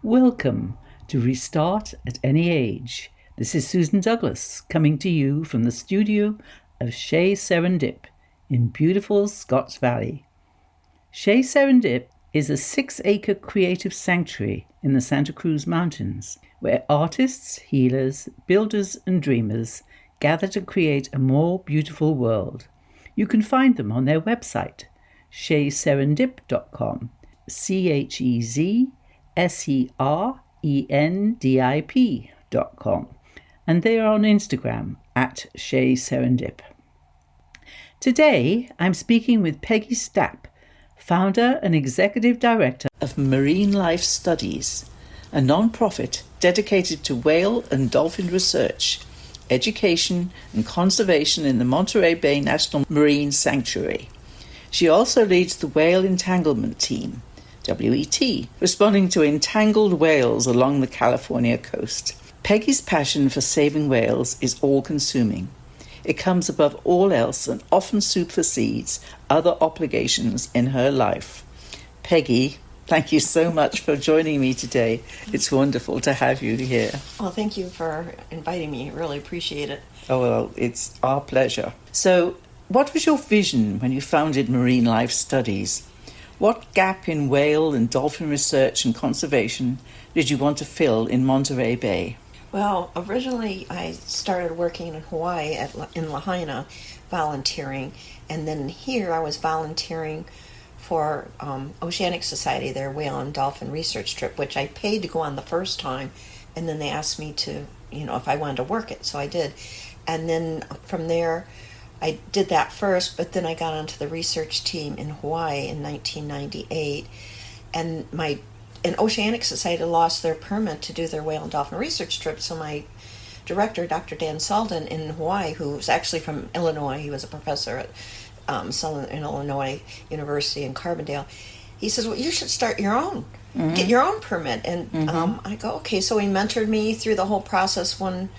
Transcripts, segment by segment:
Welcome to Restart at Any Age. This is Susan Douglas coming to you from the studio of Chez Serendip in beautiful Scotts Valley. Chez Serendip is a 6-acre creative sanctuary in the Santa Cruz Mountains where artists, healers, builders and dreamers gather to create a more beautiful world. You can find them on their website, chezserendip.com, CHEZSERENDIP.com, and they are on Instagram at Chez Serendip. Today, I'm speaking with Peggy Stap, founder and executive director of Marine Life Studies, a non-profit dedicated to whale and dolphin research, education and conservation in the Monterey Bay National Marine Sanctuary. She also leads the Whale Entanglement Team, WET, responding to entangled whales along the California coast. Peggy's passion for saving whales is all-consuming. It comes above all else and often supersedes other obligations in her life. Peggy, thank you so much for joining me today. It's wonderful to have you here. Well, thank you for inviting me. I really appreciate it. Oh, well, it's our pleasure. So, what was your vision when you founded Marine Life Studies? What gap in whale and dolphin research and conservation did you want to fill in Monterey Bay? Well, originally I started working in Hawaii in Lahaina, volunteering, and then here I was volunteering for Oceanic Society, their whale and dolphin research trip, which I paid to go on the first time, and then they asked me to, if I wanted to work it, so I did. And then from there, I did that first, but then I got onto the research team in Hawaii in 1998, and Oceanic Society lost their permit to do their whale and dolphin research trip, so my director, Dr. Dan Selden in Hawaii, who's actually from Illinois, he was a professor at Southern Illinois University in Carbondale, he says, well, you should start your own, get your own permit. And I go, okay, so he mentored me through the whole process. One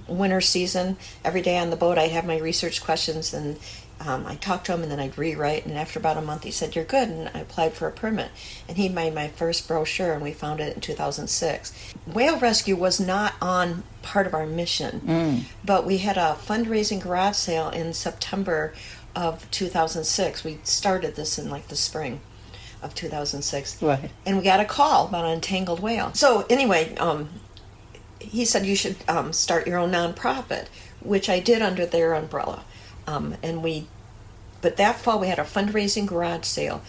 winter season, every day on the boat I'd have my research questions, and I talked to him, and then I'd rewrite, and after about a month he said, you're good, and I applied for a permit, and he made my first brochure, and we found it in 2006. Whale rescue was not on part of our mission, but we had a fundraising garage sale in September of 2006. We started this in the spring of 2006, right? And we got a call about an entangled whale. So anyway, he said you should start your own nonprofit, which I did under their umbrella. But that fall we had a fundraising garage sale,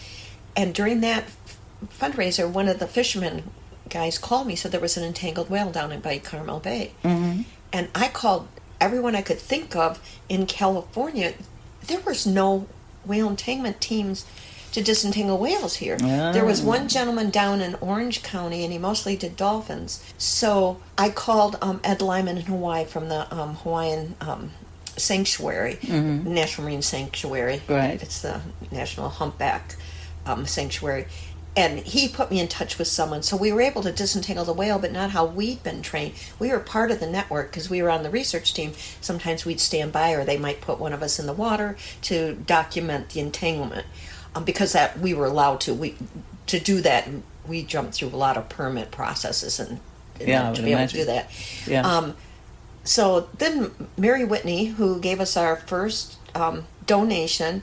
and during that fundraiser, one of the fishermen guys called me, said there was an entangled whale down by Carmel Bay, and I called everyone I could think of in California. There was no whale entanglement teams to disentangle whales here. There was one gentleman down in Orange County, and he mostly did dolphins. So I called Ed Lyman in Hawaii from the Hawaiian Sanctuary, National Marine Sanctuary. Right. It's the National Humpback Sanctuary. And he put me in touch with someone. So we were able to disentangle the whale, but not how we'd been trained. We were part of the network because we were on the research team. Sometimes we'd stand by, or they might put one of us in the water to document the entanglement. Because that we were allowed to do that, we jumped through a lot of permit processes and to be able to do that. Yeah. So then Mary Whitney, who gave us our first donation,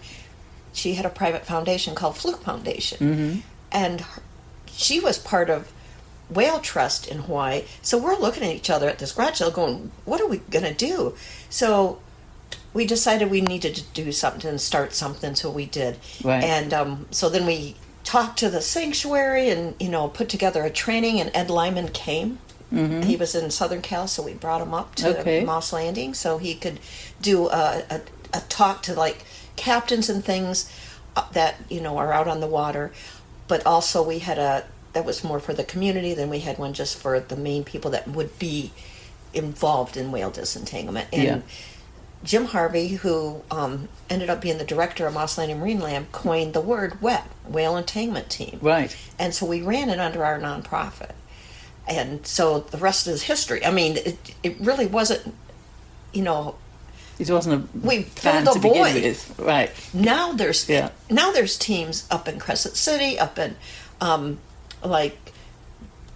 she had a private foundation called Fluke Foundation, and she was part of Whale Trust in Hawaii. So we're looking at each other at this garage sale, going, "What are we gonna do?" So we decided we needed to do something and start something, so we did. Right. And so then we talked to the sanctuary and, put together a training, and Ed Lyman came. He was in Southern Cal, so we brought him up to Moss Landing so he could do a talk to, captains and things that, are out on the water. But also we had that was more for the community, then we had one just for the main people that would be involved in whale disentanglement. And Jim Harvey, who ended up being the director of Moss Landing Marine Lab, coined the word WET, Whale Entanglement Team. Right. And so we ran it under our nonprofit. And so the rest is history. I mean, it really wasn't, It wasn't a we plan filled to a begin void. with. Right. Now there's teams up in Crescent City, up in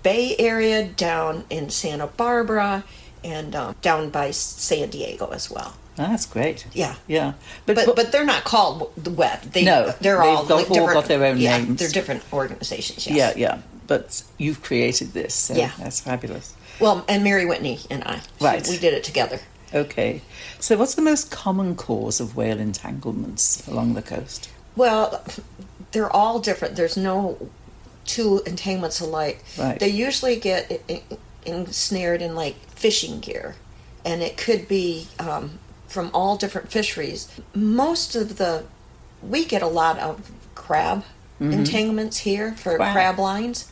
Bay Area, down in Santa Barbara, and down by San Diego as well. That's great. Yeah. Yeah. But they're not called WET. They're all different. Got their own names. They're different organizations, yes. Yeah. But you've created this, so that's fabulous. Well, and Mary Whitney and I. Right. We did it together. Okay. So what's the most common cause of whale entanglements along the coast? Well, they're all different. There's no two entanglements alike. Right. They usually get ensnared in like fishing gear, and it could be from all different fisheries. We get a lot of crab entanglements here for crab lines,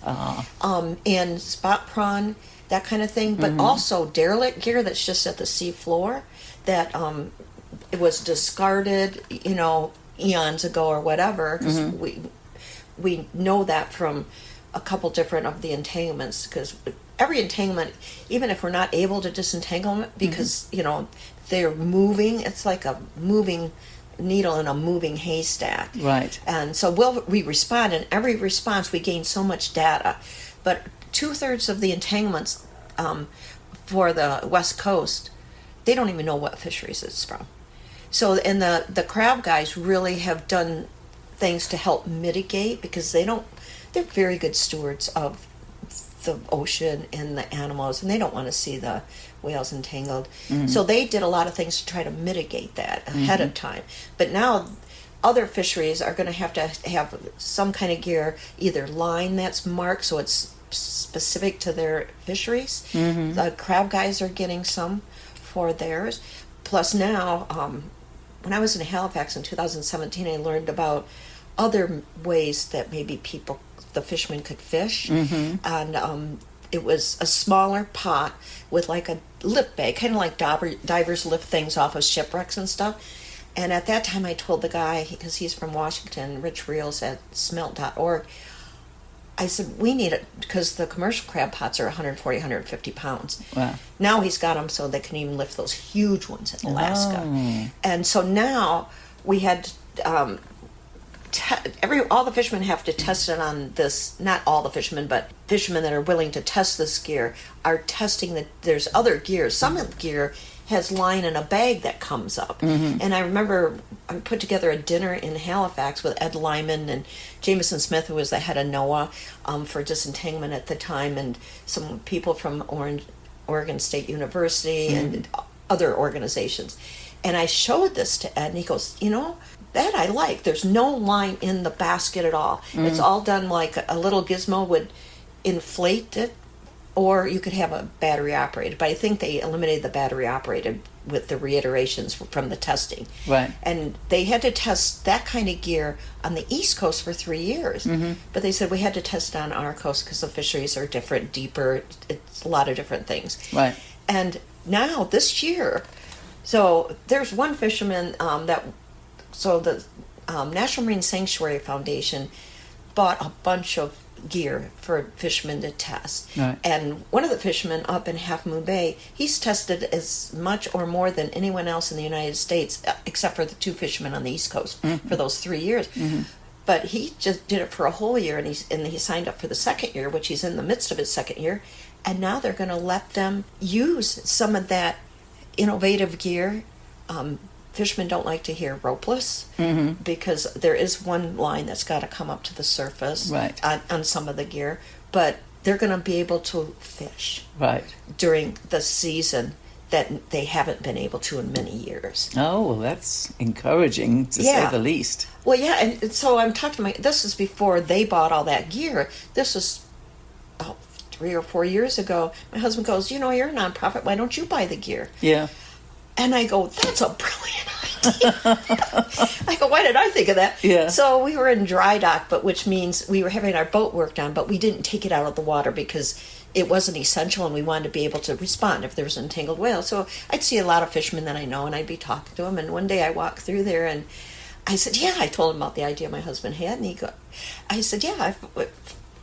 and spot prawn, that kind of thing, but also derelict gear that's just at the sea floor that it was discarded, eons ago or whatever. 'Cause we know that from a couple different of the entanglements, because every entanglement, even if we're not able to disentangle it, because they're moving, it's like a moving needle in a moving haystack. Right. And so we respond, and every response we gain so much data. But 2/3 of the entanglements for the West Coast, they don't even know what fisheries it's from. So, and the crab guys really have done things to help mitigate, because they're very good stewards of the ocean and the animals, and they don't want to see the whales entangled. So they did a lot of things to try to mitigate that ahead of time. But now other fisheries are going to have some kind of gear, either line that's marked so it's specific to their fisheries. The crab guys are getting some for theirs. Plus now, when I was in Halifax in 2017, I learned about other ways that maybe the fishermen could fish. And it was a smaller pot with like a lift bag, kind of like divers lift things off of shipwrecks and stuff. And at that time I told the guy, because he's from Washington, Rich Reels at smelt.org, I said, we need it, because the commercial crab pots are 140, 150 pounds. Wow. Now he's got them so they can even lift those huge ones in Alaska. And so now we had all the fishermen have to test it on this. Not all the fishermen, but fishermen that are willing to test this gear are testing that. There's other gear. Some of the gear has line in a bag that comes up. And I remember I put together a dinner in Halifax with Ed Lyman and Jameson Smith, who was the head of NOAA for disentanglement at the time, and some people from Oregon State University and other organizations. And I showed this to Ed, and he goes, that I like. There's no line in the basket at all. It's all done like a little gizmo would inflate it, or you could have a battery operated. But I think they eliminated the battery operated with the reiterations from the testing. Right. And they had to test that kind of gear on the East Coast for 3 years. But they said we had to test it on our coast because the fisheries are different, deeper. It's a lot of different things. Right. And now this year, so there's one fisherman the National Marine Sanctuary Foundation bought a bunch of gear for fishermen to test. Right. And one of the fishermen up in Half Moon Bay, he's tested as much or more than anyone else in the United States, except for the 2 fishermen on the East Coast for those 3 years. But he just did it for a whole year, and he signed up for the second year, which he's in the midst of his second year. And now they're going to let them use some of that innovative gear. Fishermen don't like to hear ropeless because there is one line that's got to come up to the surface on some of the gear, but they're going to be able to fish during the season that they haven't been able to in many years. Oh, well, that's encouraging to say the least. Well, yeah, and so I'm talking to this is before they bought all that gear. This was about 3 or 4 years ago. My husband goes, you're a nonprofit, why don't you buy the gear? Yeah. And I go, that's a brilliant idea. I go, why did I think of that? Yeah. So we were in dry dock, which means we were having our boat worked on, but we didn't take it out of the water because it wasn't essential, and we wanted to be able to respond if there was an entangled whale. So I'd see a lot of fishermen that I know, and I'd be talking to them. And one day I walked through there, and I said, I told him about the idea my husband had, and I said,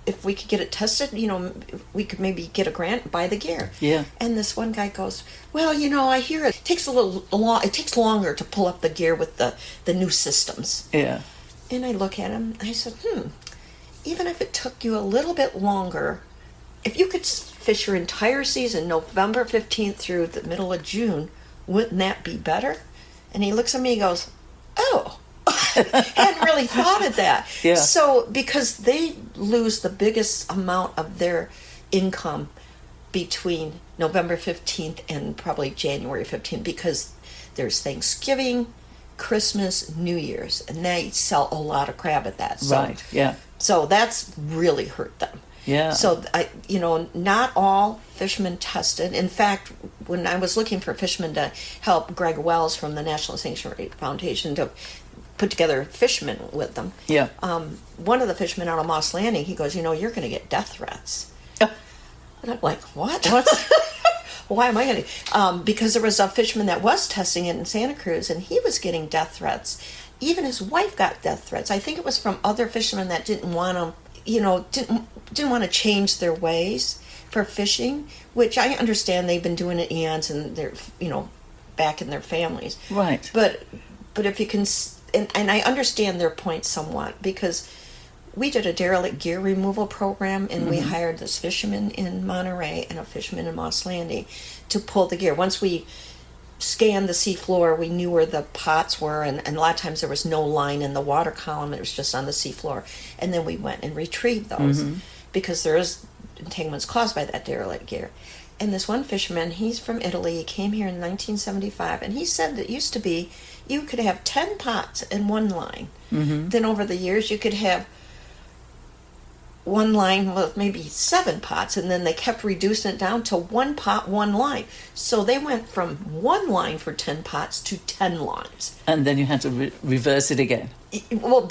if we could get it tested, we could maybe get a grant and buy the gear. Yeah. And this one guy goes, well, I hear it takes it takes longer to pull up the gear with the new systems. Yeah. And I look at him, and I said, even if it took you a little bit longer if you could fish your entire season, November 15th through the middle of June, wouldn't that be better? And he looks at me and goes, oh, hadn't really thought of that. Yeah. So because they lose the biggest amount of their income between November 15th and probably January 15th, because there's Thanksgiving, Christmas, New Year's, and they sell a lot of crab at that. So, right, yeah. So that's really hurt them. Yeah. So, not all fishermen tested. In fact, when I was looking for fishermen to help Greg Wells from the National Sanctuary Foundation to put together fishermen with them, yeah. One of the fishermen out of Moss Landing, he goes, you're going to get death threats. And I'm like, what? Why am I going to? Because there was a fisherman that was testing it in Santa Cruz, and he was getting death threats. Even his wife got death threats. I think it was from other fishermen that didn't want to, didn't want to change their ways for fishing, which I understand they've been doing it eons and they're, back in their families. Right. But if you can, and I understand their point somewhat, because we did a derelict gear removal program, and we hired this fisherman in Monterey and a fisherman in Moss Landing to pull the gear. Once we scanned the seafloor, we knew where the pots were, and a lot of times there was no line in the water column. It was just on the seafloor. And then we went and retrieved those because there is entanglements caused by that derelict gear. And this one fisherman, he's from Italy. He came here in 1975, and he said that it used to be you could have 10 pots in one line. Then over the years, you could have one line with maybe 7 pots, and then they kept reducing it down to 1 pot, 1 line. So they went from 1 line for 10 pots to 10 lines. And then you had to reverse it again. Well,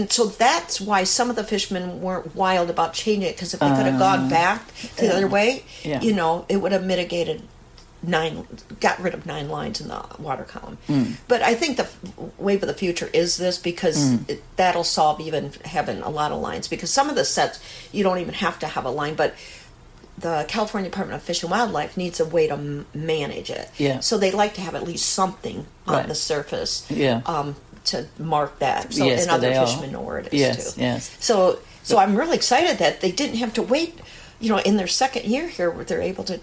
so that's why some of the fishermen weren't wild about changing it, because if they could have gone back the other way, it would have mitigated got rid of 9 lines in the water column. But I think the wave of the future is this, because that'll solve even having a lot of lines, because some of the sets you don't even have to have a line, but the California Department of Fish and Wildlife needs a way to manage it. Yeah. So they like to have at least something on the surface to mark that. So and other fishermen know where it is too. Yes. So I'm really excited that they didn't have to wait, in their second year here, where they're able to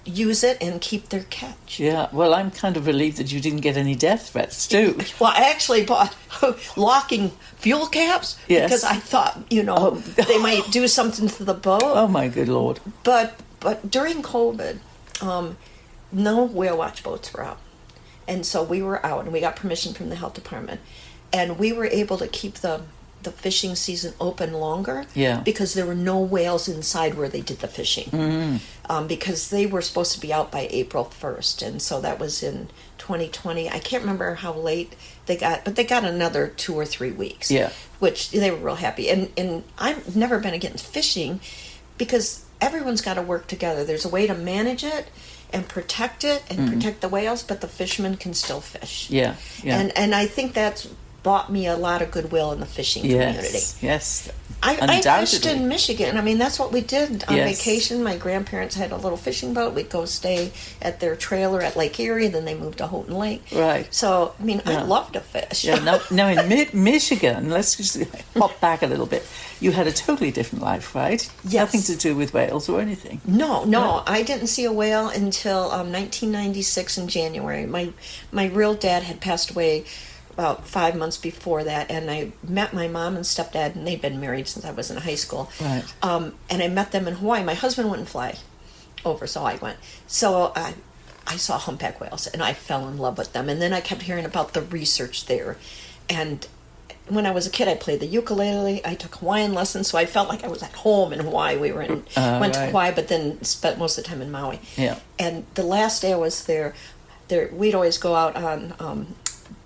use it and keep their catch. Yeah, well, I'm kind of relieved that you didn't get any death threats too. Well, I actually bought locking fuel caps because I thought, they might do something to the boat. Oh, my good Lord. But during COVID, no whale watch boats were out. And so we were out, and we got permission from the health department. And we were able to keep the fishing season open longer because there were no whales inside where they did the fishing, because they were supposed to be out by April 1st, and so that was in 2020. I can't remember how late they got, but they got another 2 or 3 weeks, which they were real happy. And I've never been against fishing, because everyone's got to work together. There's a way to manage it and protect it and protect the whales, but the fishermen can still fish. And I think that's bought me a lot of goodwill in the fishing community. Yes. I fished in Michigan. I mean, that's what we did on vacation. My grandparents had a little fishing boat. We'd go stay at their trailer at Lake Erie. Then they moved to Houghton Lake. Right. So, I mean, I love to fish. Now in Michigan, let's just hop back a little bit. You had a totally different life, right? Yes. Nothing to do with whales or anything. No. I didn't see a whale until 1996 in January. My real dad had passed away about 5 months before that, and I met my mom and stepdad, and they'd been married since I was in high school. Right. And I met them in Hawaii. My husband wouldn't fly over, so I went. So I saw humpback whales, and I fell in love with them. And then I kept hearing about the research there. And when I was a kid, I played the ukulele. I took Hawaiian lessons, so I felt like I was at home in Hawaii. We went to Hawaii, but then spent most of the time in Maui. Yeah. And the last day I was there, we'd always go out on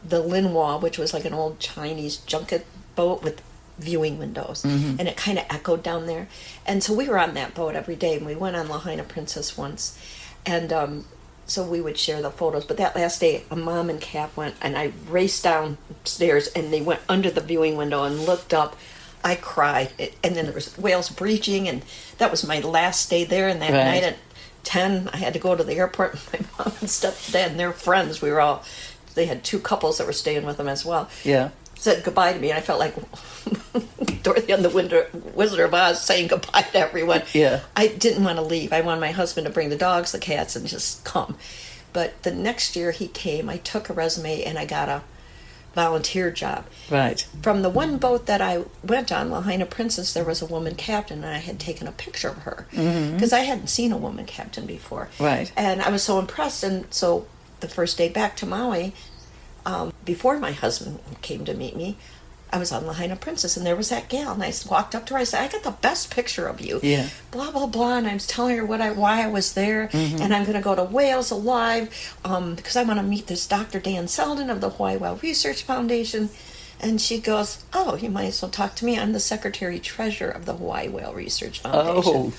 the Linhua, which was like an old Chinese junket boat with viewing windows, and it kind of echoed down there. And so we were on that boat every day, and we went on Lahaina Princess once, and so we would share the photos. But that last day, a mom and calf went, and I raced downstairs, and they went under the viewing window and looked up. I cried, and then there was whales breaching, and that was my last day there. And that night at 10, I had to go to the airport with my mom and stepdad and their friends. They had 2 couples that were staying with them as well. Yeah. said goodbye to me, and I felt like Dorothy and the Wizard of Oz saying goodbye to everyone. Yeah. I didn't want to leave. I wanted my husband to bring the dogs, the cats, and just come. But the next year he came, I took a resume, and I got a volunteer job. Right. From the one boat that I went on, Lahaina Princess, there was a woman captain, and I had taken a picture of her because I hadn't seen a woman captain before. Right. And I was so impressed. And so the first day back to Maui, before my husband came to meet me, I was on Lahaina Princess, and there was that gal, and I walked up to her. I said, "I got the best picture of you." Yeah. Blah blah blah, and I was telling her why I was there, and I'm going to go to Whales Alive because I want to meet this Dr. Dan Selden of the Hawaii Whale Research Foundation. And she goes, "Oh, you might as well talk to me. I'm the Secretary Treasurer of the Hawaii Whale Research Foundation."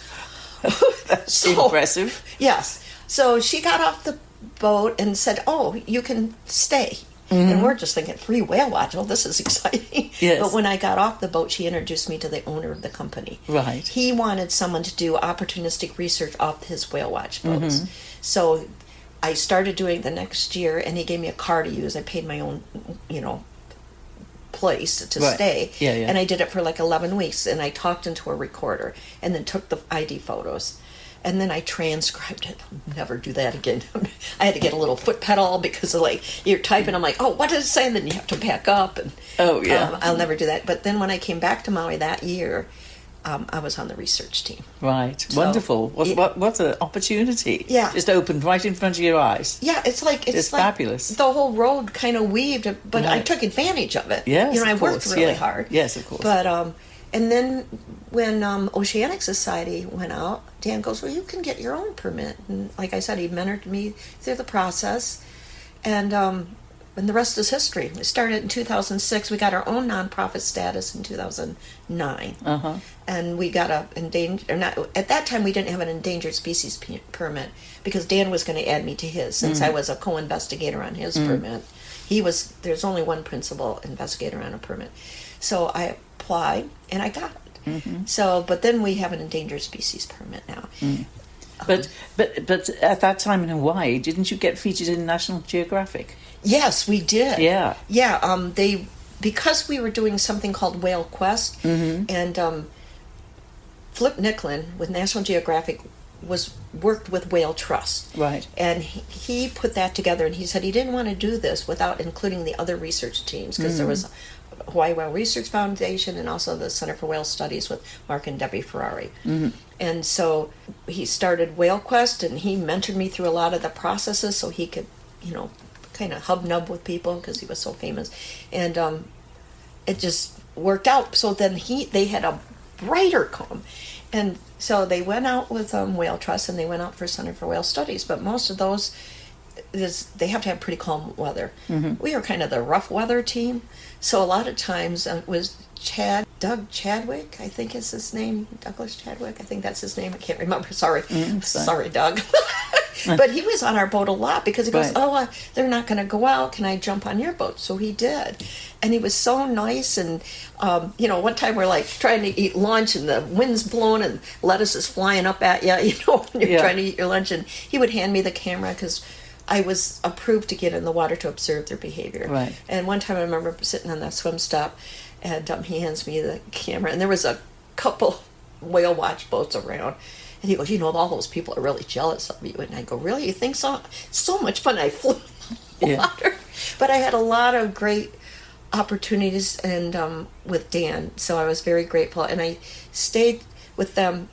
Oh, that's impressive. Yes. So she got off the boat and said, "Oh, you can stay." And we're just thinking, free whale watch. Oh, this is exciting. Yes. But when I got off the boat, she introduced me to the owner of the company. Right. He wanted someone to do opportunistic research off his whale watch boats. So I started doing the next year, and he gave me a car to use. I paid my own, place to stay. Yeah, yeah. And I did it for like 11 weeks, and I talked into a recorder and then took the ID photos. And then I transcribed it. I'll never do that again. I had to get a little foot pedal because you're typing. I'm like, oh, what does it say? And then you have to back up. And oh, yeah. I'll never do that. But then when I came back to Maui that year, I was on the research team. Right. So, wonderful. What an opportunity. Yeah. Just opened right in front of your eyes. Yeah, it's like fabulous. The whole road kind of weaved, but Right. I took advantage of it. Yes, I of worked course. really Yeah. hard. Yes, of course. But and then when Oceanic Society went out, Dan goes, "Well, you can get your own permit." And like I said, he mentored me through the process, and the rest is history. We started in 2006. We got our own nonprofit status in 2009, and we got at that time we didn't have an endangered species permit because Dan was going to add me to his since I was a co-investigator on his permit. There's only one principal investigator on a permit, so I applied and I got it. So, but then we have an endangered species permit now. But at that time in Hawaii, didn't you get featured in National Geographic? Yes, we did. Yeah. Yeah. Because we were doing something called Whale Quest, and Flip Nicklin with National Geographic worked with Whale Trust. Right. And he put that together, and he said he didn't want to do this without including the other research teams because there was Hawaii Whale Research Foundation and also the Center for Whale Studies with Mark and Debbie Ferrari. And so he started Whale Quest, and he mentored me through a lot of the processes so he could, kind of hubnub with people because he was so famous. And it just worked out. So then they had a writer come. And so they went out with Whale Trust, and they went out for Center for Whale Studies. But most of those, they have to have pretty calm weather. We are kind of the rough weather team. So a lot of times it was Doug Chadwick, I think is his name. Douglas Chadwick, I think that's his name. I can't remember. Sorry. Sorry, Doug. But he was on our boat a lot because he goes, Right. They're not going to go out. Can I jump on your boat? So he did. And he was so nice. And, one time we're trying to eat lunch and the wind's blowing and lettuce is flying up at you, when you're trying to eat your lunch. And he would hand me the camera because I was approved to get in the water to observe their behavior. Right. And one time I remember sitting on that swim stop, and he hands me the camera, and there was a couple whale watch boats around. And he goes, all those people are really jealous of you. And I go, really? You think so? It's so much fun. I flew in the water. But I had a lot of great opportunities and with Dan, so I was very grateful. And I stayed with them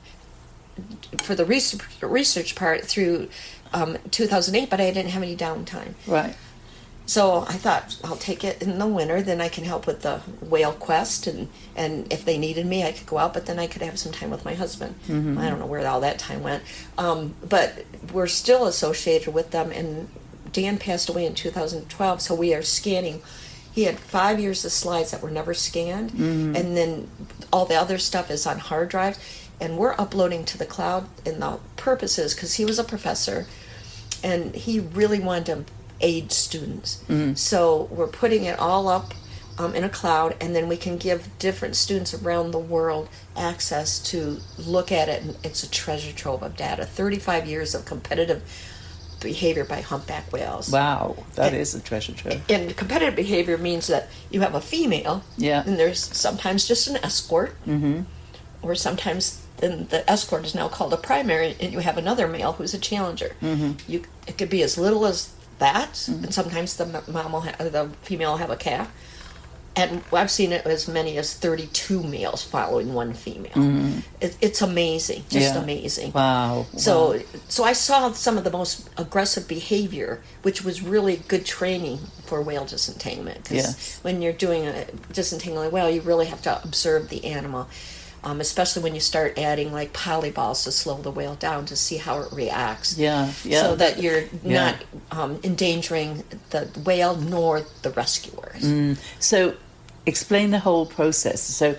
for the research part through 2008, but I didn't have any downtime. Right. So I thought, I'll take it in the winter, then I can help with the Whale Quest, and if they needed me, I could go out, but then I could have some time with my husband. I don't know where all that time went. But we're still associated with them, and Dan passed away in 2012, so we are scanning. He had 5 years of slides that were never scanned, and then all the other stuff is on hard drives, and we're uploading to the cloud, and the purpose is, because he was a professor, and he really wanted to aid students. So we're putting it all up in a cloud, and then we can give different students around the world access to look at it, and it's a treasure trove of data. 35 years of competitive behavior by humpback whales. Wow, that is a treasure trove. And competitive behavior means that you have a female, Yeah. and there's sometimes just an escort, or sometimes then the escort is now called a primary, and you have another male who's a challenger. It could be as little as that, and sometimes the female will have a calf. And I've seen it as many as 32 males following one female. It's amazing, just amazing. Wow. So I saw some of the most aggressive behavior, which was really good training for whale disentanglement. Because when you're doing a disentangling whale, you really have to observe the animal, especially when you start adding like polyballs to slow the whale down to see how it reacts. So that you're not endangering the whale nor the rescuers. So explain the whole process. So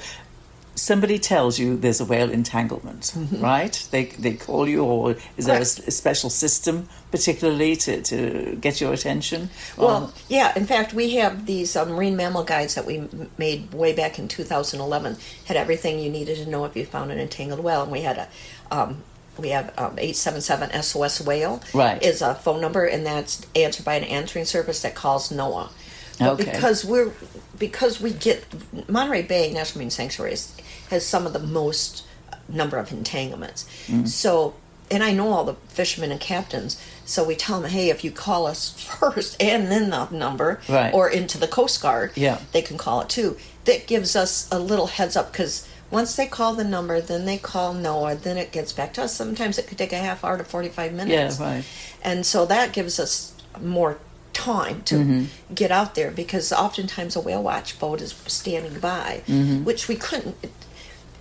somebody tells you there's a whale entanglement, right? They call you, or is there a special system particularly to get your attention? Well, in fact, we have these marine mammal guides that we made way back in 2011. Had everything you needed to know if you found an entangled whale, and we had we have 877 SOS whale is a phone number, and that's answered by an answering service that calls NOAA. But because we get Monterey Bay National Marine Sanctuary has some of the most number of entanglements. So, and I know all the fishermen and captains, so we tell them, hey, if you call us first and then the number, or into the Coast Guard, they can call it too. That gives us a little heads up, because once they call the number, then they call NOAA, then it gets back to us. Sometimes it could take a half hour to 45 minutes. And so that gives us more time to get out there, because oftentimes a whale watch boat is standing by, which we couldn't,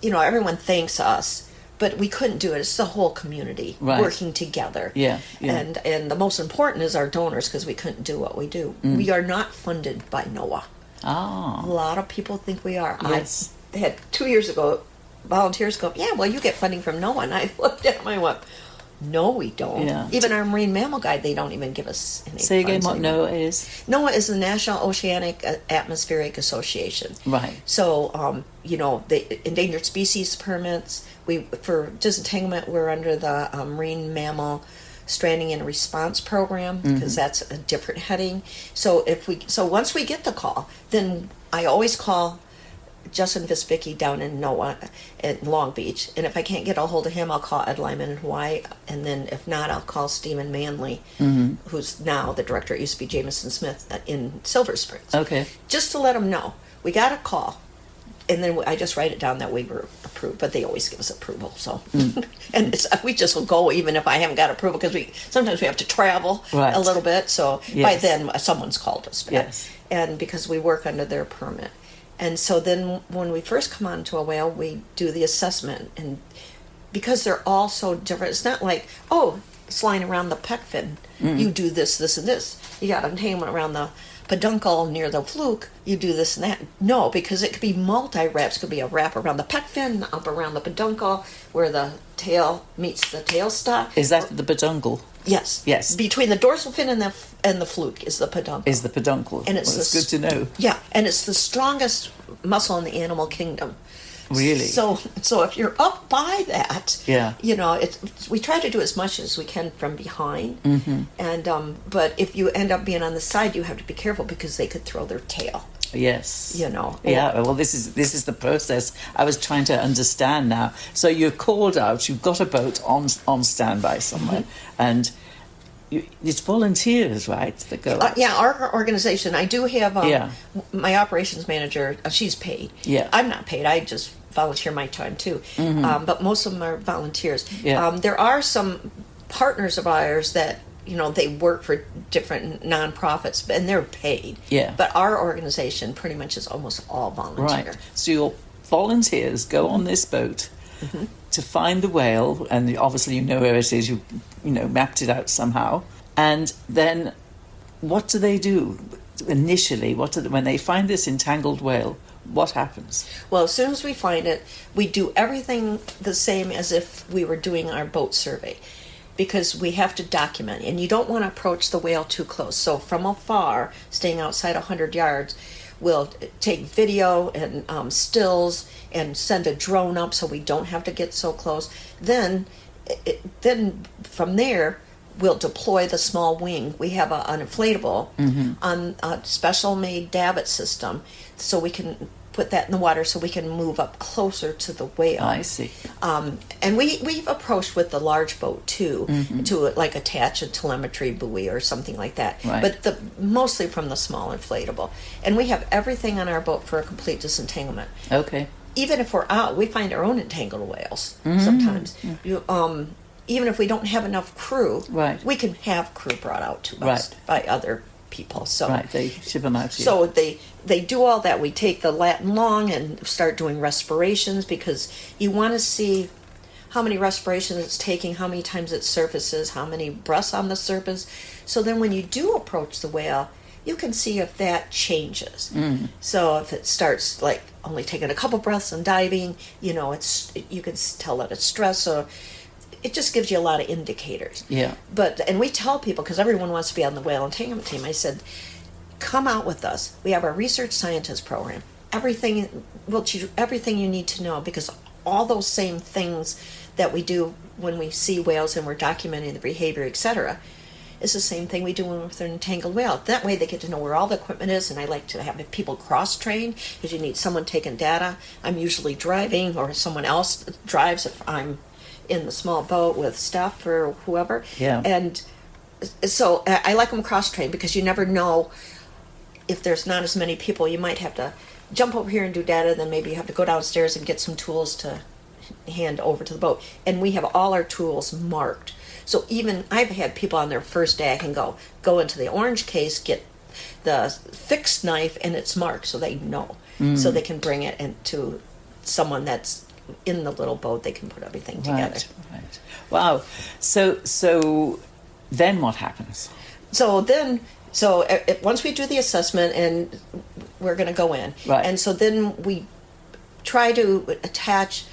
everyone thanks us, but we couldn't do it. It's the whole community working together. And the most important is our donors, because we couldn't do what we do. We are not funded by NOAA. A lot of people think we are. I had 2 years ago, volunteers go, you get funding from NOAA. And I looked at them and I went, no, we don't. Even our marine mammal guide, they don't even give us any. Say again what NOAA is? NOAA is the National Oceanic Atmospheric Association. So, the endangered species permits. For disentanglement, we're under the Marine Mammal Stranding and Response Program, because that's a different heading. So once we get the call, then I always call Justin Visbicki down in NOAA at Long Beach, and if I can't get a hold of him, I'll call Ed Lyman in Hawaii, and then if not, I'll call Stephen Manley, who's now the director. It used to be Jameson Smith in Silver Springs. Just to let them know we got a call, and then I just write it down that we were approved, but they always give us approval. So, and we just will go even if I haven't got approval, because sometimes we have to travel a little bit. So by then someone's called us back, and because we work under their permit. And so then when we first come onto a whale, we do the assessment. And because they're all so different, it's not like, it's lying around the pec fin. You do this, this, and this. You got entanglement around the peduncle near the fluke. You do this and that. No, because it could be multi-wraps. It could be a wrap around the pec fin, up around the peduncle, where the tail meets the tail stalk. Is that the peduncle? Yes. Between the dorsal fin and the fluke is the peduncle. And it's good to know. Yeah, and it's the strongest muscle in the animal kingdom. Really? So if you're up by that, we try to do as much as we can from behind. And but if you end up being on the side, you have to be careful, because they could throw their tail. Well, this is the process I was trying to understand now. So you're called out, you've got a boat on standby somewhere, and it's volunteers, right, that go out? Our organization, I do have my operations manager. She's paid. I'm not paid. I just volunteer my time too. But most of them are volunteers. There are some partners of ours that they work for different nonprofits, and they're paid. But our organization pretty much is almost all volunteer. So your volunteers go on this boat to find the whale, and obviously you know where it is. You mapped it out somehow, and then what do they do initially? When they find this entangled whale? What happens? Well, as soon as we find it, we do everything the same as if we were doing our boat survey, because we have to document, and you don't want to approach the whale too close. So from afar, staying outside 100 yards, we'll take video and stills and send a drone up so we don't have to get so close. Then from there, we'll deploy the small wing. We have an inflatable on a special made davit system, so we can put that in the water so we can move up closer to the whale. I see. And we've approached with the large boat too, to like attach a telemetry buoy or something like that. Right. But mostly from the small inflatable. And we have everything on our boat for a complete disentanglement. Okay. Even if we're out, we find our own entangled whales sometimes. Even if we don't have enough crew, right, we can have crew brought out to us by other people. So right, they ship them out to you. So they do all that. We take the Latin long and start doing respirations, because you want to see how many respirations it's taking, how many times it surfaces, how many breaths on the surface. So then when you do approach the whale, you can see if that changes. So if it starts like only taking a couple breaths and diving, you can tell that it's stressed. So it just gives you a lot of indicators. Yeah. And we tell people, because everyone wants to be on the Whale Entanglement Team, I said, come out with us. We have our research scientist program. We'll teach you everything you need to know, because all those same things that we do when we see whales and we're documenting the behavior, etc., is the same thing we do when we're an entangled whale. That way they get to know where all the equipment is, and I like to have people cross-train, because you need someone taking data. I'm usually driving, or someone else drives if I'm in the small boat with Steph or whoever. Yeah. And so I like them cross-trained, because you never know if there's not as many people. You might have to jump over here and do data, then maybe you have to go downstairs and get some tools to hand over to the boat. And we have all our tools marked. So even I've had people on their first day, I can go into the orange case, get the fixed knife, and it's marked, so they know. So they can bring it into someone that's in the little boat. They can put everything together. Right. Wow. So then what happens? So once we do the assessment, and we're going to go in, right, and so then we try to attach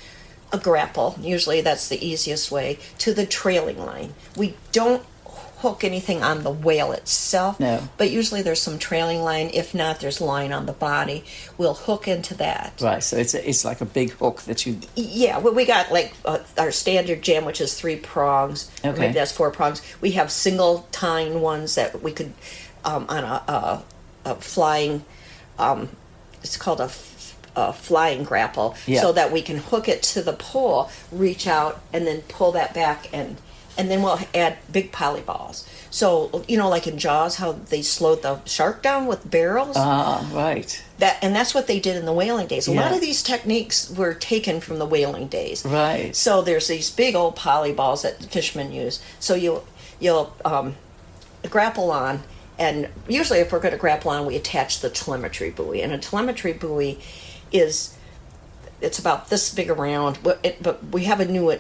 a grapple, usually that's the easiest way, to the trailing line. We don't hook anything on the whale itself, no, but usually there's some trailing line. If not, there's line on the body. We'll hook into that. Right, so it's like a big hook that you... Yeah, well, we got like our standard jam, which is 3 prongs. Okay. Maybe that's 4 prongs. We have single tine ones that we could, on a flying, it's called a flying grapple, so that we can hook it to the pole, reach out, and then pull that back, and then we'll add big polyballs. So, like in Jaws, how they slowed the shark down with barrels. Ah, right. That's what they did in the whaling days. A lot of these techniques were taken from the whaling days. Right. So there's these big old polyballs that fishermen use. So you'll grapple on, and usually if we're going to grapple on, we attach the telemetry buoy. And a telemetry buoy it's about this big around, but we have a new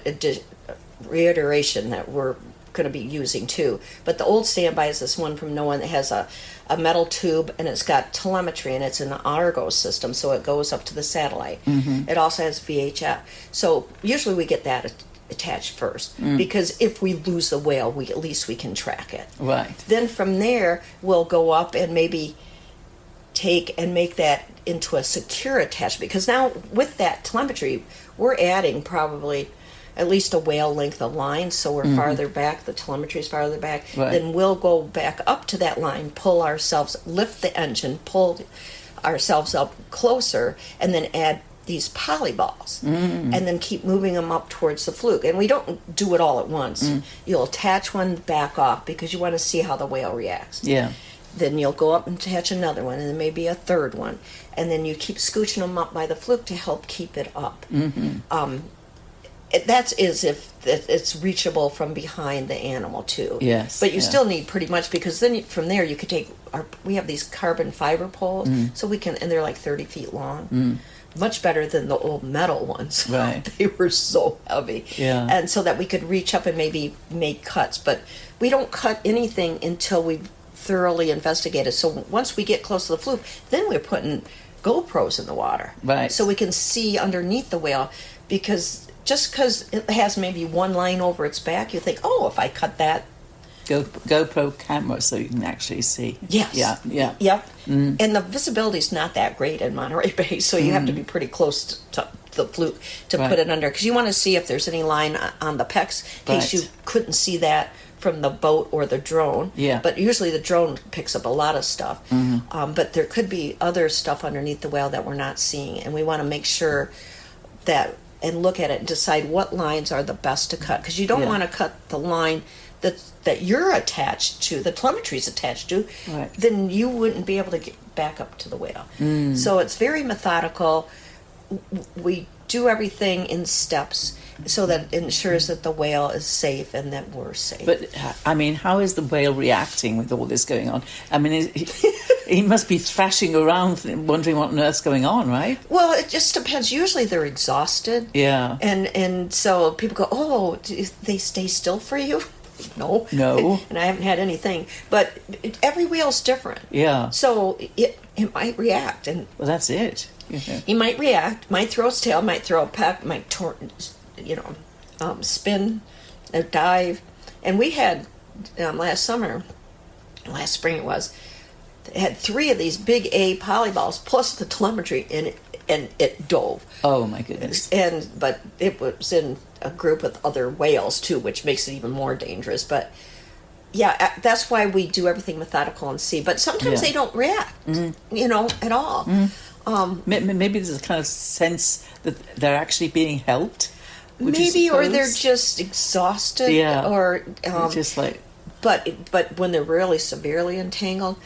reiteration that we're going to be using too. But the old standby is this one from NOAA that has a metal tube, and it's got telemetry, and it's an Argo system, so it goes up to the satellite. It also has VHF. So usually we get that attached first, because if we lose the whale, at least we can track it. Right. Then from there, we'll go up and maybe take and make that into a secure attachment, because now with that telemetry, we're adding probably at least a whale length of line, so we're farther back, the telemetry is farther back. Right. Then we'll go back up to that line, lift the engine, pull ourselves up closer, and then add these polyballs, and then keep moving them up towards the fluke. And we don't do it all at once. You'll attach one, back off, because you want to see how the whale reacts. Yeah. Then you'll go up and attach another one, and then maybe a third one, and then you keep scooching them up by the fluke to help keep it up. That's if it's reachable from behind the animal too. Yes. But you still need pretty much, because then from there you could take we have these carbon fiber poles, so we can, and they're like 30 feet long. Much better than the old metal ones. Right. They were so heavy. Yeah. And so that we could reach up and maybe make cuts, but we don't cut anything until we've thoroughly investigated. So once we get close to the fluke, then we're putting GoPros in the water. Right. So we can see underneath the whale, because just because it has maybe one line over its back, you think, oh, if I cut that. GoPro camera, so you can actually see. Yes. Yeah. Yep. And the visibility is not that great in Monterey Bay, so you have to be pretty close to the fluke to put it under, because you want to see if there's any line on the pecs, in case you couldn't see that from the boat or the drone. Yeah. But usually the drone picks up a lot of stuff. But there could be other stuff underneath the whale that we're not seeing, and we want to make sure that and look at it and decide what lines are the best to cut, because you don't want to cut the line that you're attached to, the telemetry's attached to, right. Then you wouldn't be able to get back up to the whale. So it's very methodical. We do everything in steps so that it ensures that the whale is safe and that we're safe. But, I mean, how is the whale reacting with all this going on? I mean, he must be thrashing around wondering what on earth's going on, right? Well, it just depends. Usually they're exhausted. Yeah. And so people go, oh, do they stay still for you? No. And I haven't had anything. But every whale's different. Yeah. So it might react. And well, that's it. Yeah. He might react, might throw his tail, might throw a peck, might spin, or dive. And we had last spring it was, had 3 of these big A polyballs plus the telemetry, and it dove. Oh my goodness! But it was in a group with other whales too, which makes it even more dangerous. But yeah, that's why we do everything methodical and see. But sometimes they don't react, at all. Maybe there's a kind of sense that they're actually being helped. Maybe, or they're just exhausted. Yeah. Or just like. But when they're really severely entangled,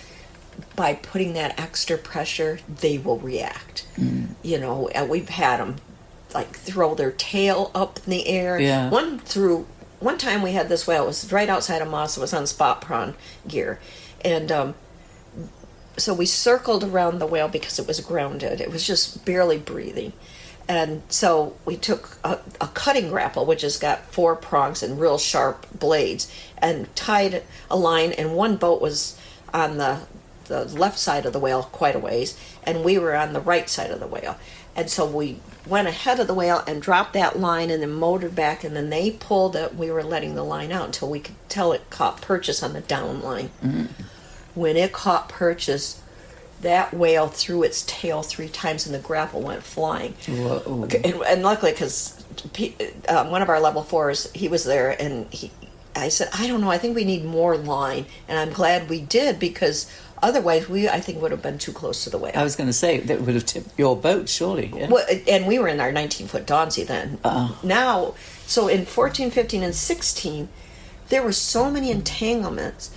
by putting that extra pressure, they will react. And we've had them like throw their tail up in the air. Yeah. One time we had this whale. It was right outside of Moss. It was on spot prawn gear, and so we circled around the whale because it was grounded. It was just barely breathing. And so we took a cutting grapple, which has got 4 prongs and real sharp blades, and tied a line, and one boat was on the left side of the whale quite a ways, and we were on the right side of the whale. And so we went ahead of the whale and dropped that line and then motored back, and then they pulled it. We were letting the line out until we could tell it caught purchase on the down line. When it caught purchase, that whale threw its tail 3 times and the grapple went flying. Whoa. And luckily, because one of our level 4s, he was there, and I said, I don't know, I think we need more line. And I'm glad we did, because otherwise I think would have been too close to the whale. I was going to say, that would have tipped your boat, surely. Yeah? Well, and we were in our 19-foot Donsey then. Now, so in 14, 15, and 16, there were so many entanglements,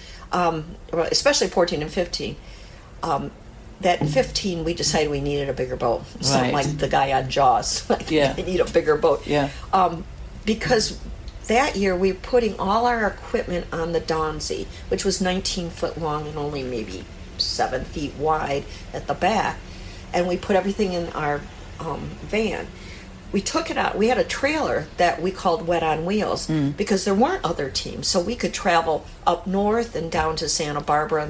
especially 14 and 15, that in 15 we decided we needed a bigger boat. Something like the guy on Jaws. I need a bigger boat. Yeah. Because that year we were putting all our equipment on the Donsey, which was 19 foot long and only maybe 7 feet wide at the back. And we put everything in our van. We took it out. We had a trailer that we called Wet on Wheels because there weren't other teams. So we could travel up north and down to Santa Barbara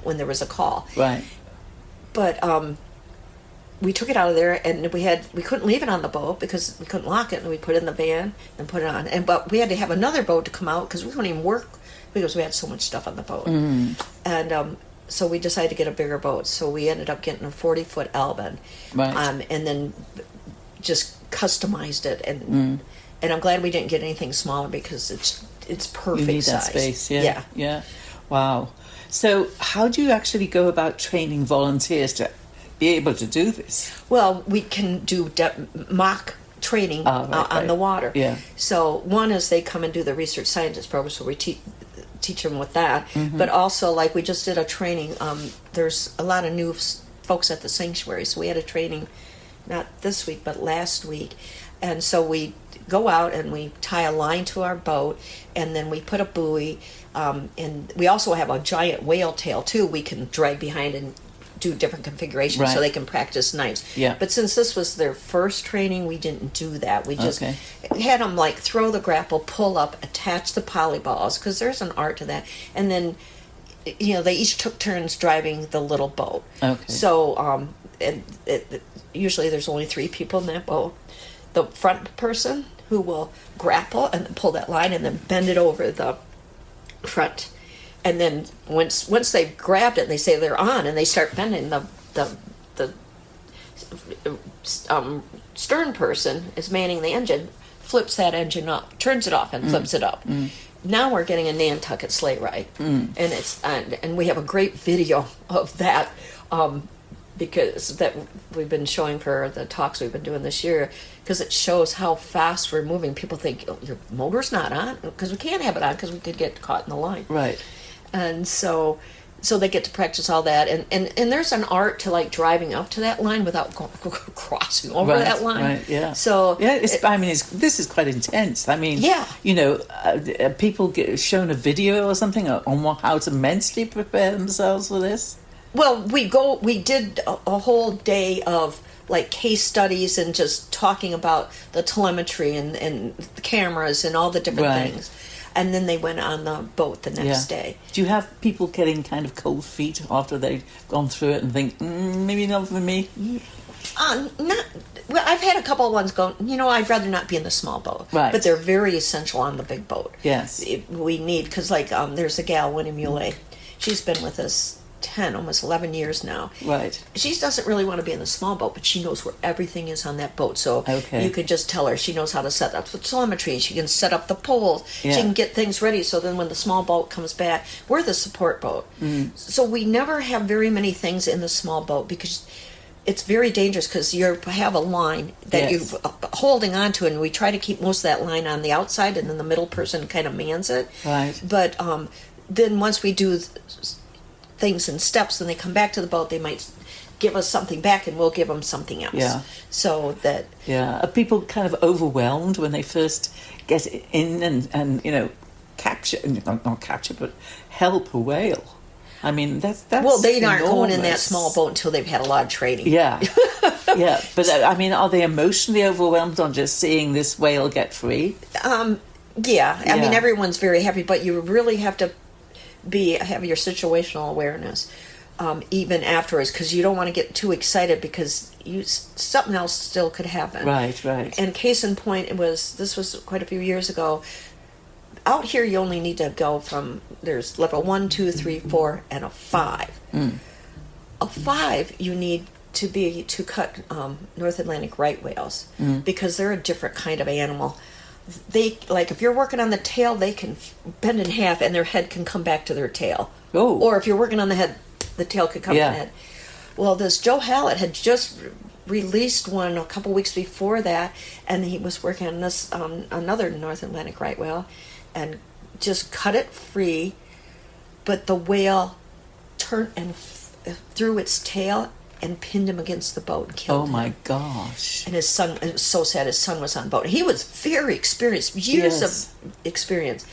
when there was a call. Right. But we took it out of there, and we couldn't leave it on the boat because we couldn't lock it, and we put it in the van and put it on. But we had to have another boat to come out because we couldn't even work because we had so much stuff on the boat. And so we decided to get a bigger boat. So we ended up getting a 40-foot Albin, and then just customized it. And I'm glad we didn't get anything smaller because it's perfect you need size. That space. Yeah. Wow. So how do you actually go about training volunteers to be able to do this? Well, we can do mock training on the water. Yeah. So one is they come and do the research scientist program, so we teach them with that. But also, like we just did a training, there's a lot of new folks at the sanctuary, so we had a training not this week but last week. And so we go out and we tie a line to our boat, and then we put a buoy, and we also have a giant whale tail too we can drag behind and do different configurations so they can practice knives. Yeah. But since this was their first training, we didn't do that. We just had them like throw the grapple, pull up, attach the polyballs, because there's an art to that, and then they each took turns driving the little boat. Okay. So usually there's only 3 people in that boat. The front person who will grapple and then pull that line and then bend it over the front. And then once they've grabbed it and they say they're on and they start bending, the stern person is manning the engine, flips that engine up, turns it off and flips it up. Now we're getting a Nantucket sleigh ride, and we have a great video of that, because that we've been showing for the talks we've been doing this year, because it shows how fast we're moving. People think, oh, your motor's not on, because we can't have it on because we could get caught in the line. Right. And so they get to practice all that, and there's an art to like driving up to that line without crossing over that line. Right, yeah. So yeah, this is quite intense. I mean, yeah. People get shown a video or something on how to mentally prepare themselves for this. Well, we did a whole day of like case studies and just talking about the telemetry and the cameras and all the different things. And then they went on the boat the next day. Do you have people getting kind of cold feet after they've gone through it and think, maybe not for me? Not. Well, I've had a couple of ones go, I'd rather not be in the small boat. Right. But they're very essential on the big boat. Yes. We need, because there's a gal, Winnie Muley. She's been with us 10, almost 11 years now. Right. She doesn't really want to be in the small boat, but she knows where everything is on that boat. So you could just tell her. She knows how to set up the telemetry. She can set up the poles. Yeah. She can get things ready. So then when the small boat comes back, we're the support boat. So we never have very many things in the small boat because it's very dangerous, because you have a line that you're holding on to, and we try to keep most of that line on the outside, and then the middle person kind of mans it. Right. But then once we do things in steps, when they come back to the boat, they might give us something back and we'll give them something else. Yeah. So that... Yeah. Are people kind of overwhelmed when they first get in and capture, not capture, but help a whale? I mean, that's well, they aren't enormous. going in that small boat until they've had a lot of training. Yeah. Yeah. But, I mean, are they emotionally overwhelmed on just seeing this whale get free? Yeah. I mean, everyone's very happy, but you really have to have your situational awareness even afterwards, because you don't want to get too excited, because something else still could happen. Right. And case in point, this was quite a few years ago. Out here, you only need to go from, there's level 1, 2, 3, 4, and a 5. A 5, you need to cut North Atlantic right whales, because they're a different kind of animal. They, like, if you're working on the tail, they can bend in half and their head can come back to their tail. Oh. Or if you're working on the head, the tail could come to the head. Well, this Joe Hallett had just released one a couple weeks before that, and he was working on this another North Atlantic right whale, and just cut it free, but the whale turned and threw its tail and pinned him against the boat and killed him. Oh my gosh. And his son, it was so sad, his son was on boat. He was very experienced, years of experience.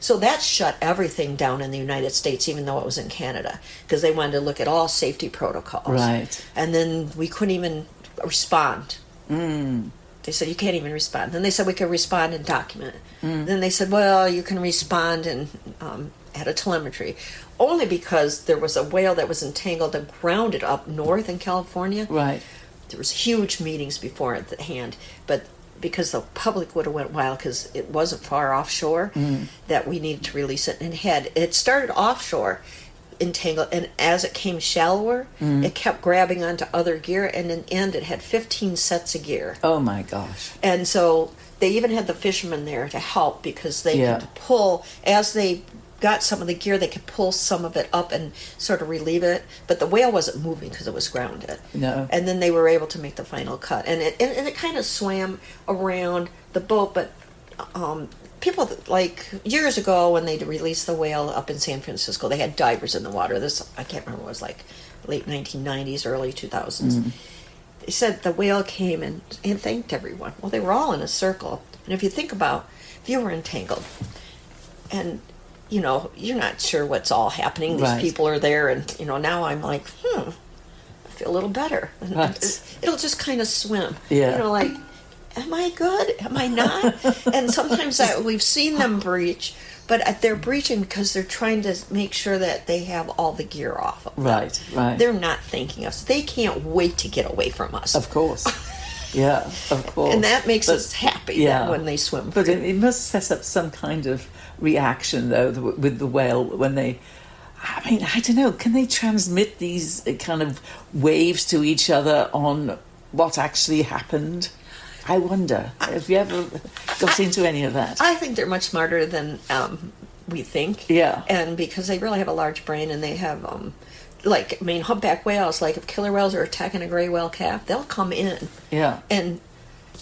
So that shut everything down in the United States, even though it was in Canada, because they wanted to look at all safety protocols. Right. And then we couldn't even respond. They said, you can't even respond. Then they said we could respond and document. Then they said, well, you can respond and had a telemetry. Only because there was a whale that was entangled and grounded up north in California. Right. There was huge meetings beforehand, but because the public would have went wild because it wasn't far offshore, that we needed to release it. And it started offshore, entangled, and as it came shallower, it kept grabbing onto other gear, and in the end it had 15 sets of gear. Oh my gosh. And so they even had the fishermen there to help, because they could pull, as they got some of the gear, they could pull some of it up and sort of relieve it, but the whale wasn't moving because it was grounded. No. And then they were able to make the final cut, and it kind of swam around the boat. But people, like years ago when they released the whale up in San Francisco, they had divers in the water. This, I can't remember, it was like late 1990s, early 2000s. They said the whale came and thanked everyone. Well, they were all in a circle, and if you think about, if you were entangled and you're not sure what's all happening. These people are there, and now I'm like, I feel a little better. And it'll just kind of swim. Yeah. Like, am I good? Am I not? And sometimes we've seen them breach, but they're breaching because they're trying to make sure that they have all the gear off of them. Right. They're not thanking us. They can't wait to get away from us. Of course. Yeah, of course. And that makes us happy when they swim free. But it must set up some kind of reaction, though, with the whale when they... I mean, I don't know, can they transmit these kind of waves to each other on what actually happened? I wonder, have you ever got into any of that? I think they're much smarter than we think. Yeah. And because they really have a large brain, and they have, humpback whales, like if killer whales are attacking a gray whale calf, they'll come in and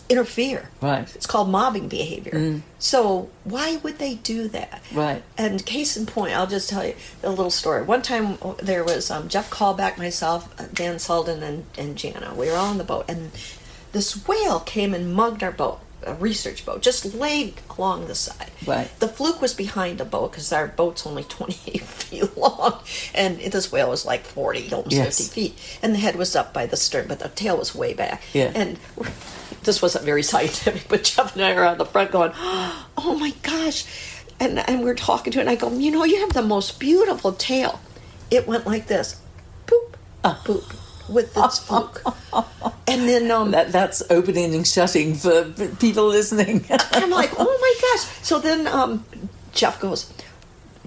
interfere. Right. It's called mobbing behavior. So why would they do that? Right. And case in point, I'll just tell you a little story. One time there was Jeff Callback, myself, Dan Sullivan, and Jana. We were all on the boat, and this whale came and mugged our boat, a research boat, just laid along the side. Right. The fluke was behind the boat because our boat's only 28 feet long, and this whale was like 40, almost 50 feet. And the head was up by the stern, but the tail was way back. Yeah. And this wasn't very scientific, but Jeff and I are on the front going, oh my gosh. And we're talking to it, and I go, you have the most beautiful tail. It went like this, poop, poop, with its fluke. And then that's opening and shutting for people listening. I'm like, oh my gosh. So then Jeff goes,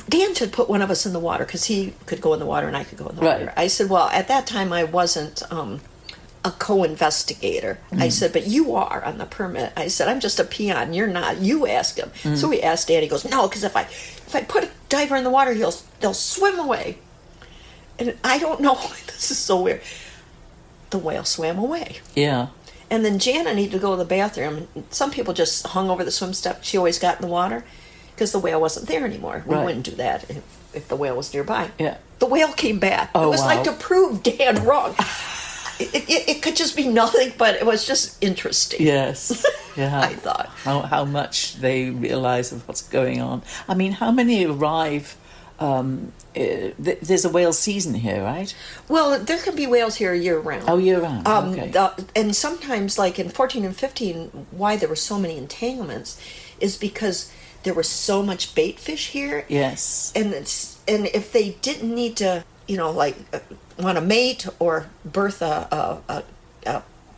Dan should put one of us in the water because he could go in the water and I could go in the water. I said, well, at that time I wasn't a co-investigator. I said, but you are on the permit. I said, I'm just a peon. You're not. You ask him. So we asked Dan. He goes, no, because if I put a diver in the water, they'll swim away. And I don't know. This is so weird. The whale swam away. Yeah. And then Jana needed to go to the bathroom. Some people just hung over the swim step she always got in the water because the whale wasn't there anymore. We wouldn't do that if the whale was nearby. Yeah. The whale came back. Oh, it was like to prove Dan wrong. It could just be nothing, but it was just interesting. Yes. Yeah. I thought. How much they realize of what's going on. I mean, how many arrive... there's a whale season here, right? Well, there can be whales here year round. Oh, year round. Okay. And sometimes, like in 14 and 15, why there were so many entanglements is because there was so much bait fish here. Yes. And if they didn't need to, want to mate or birth a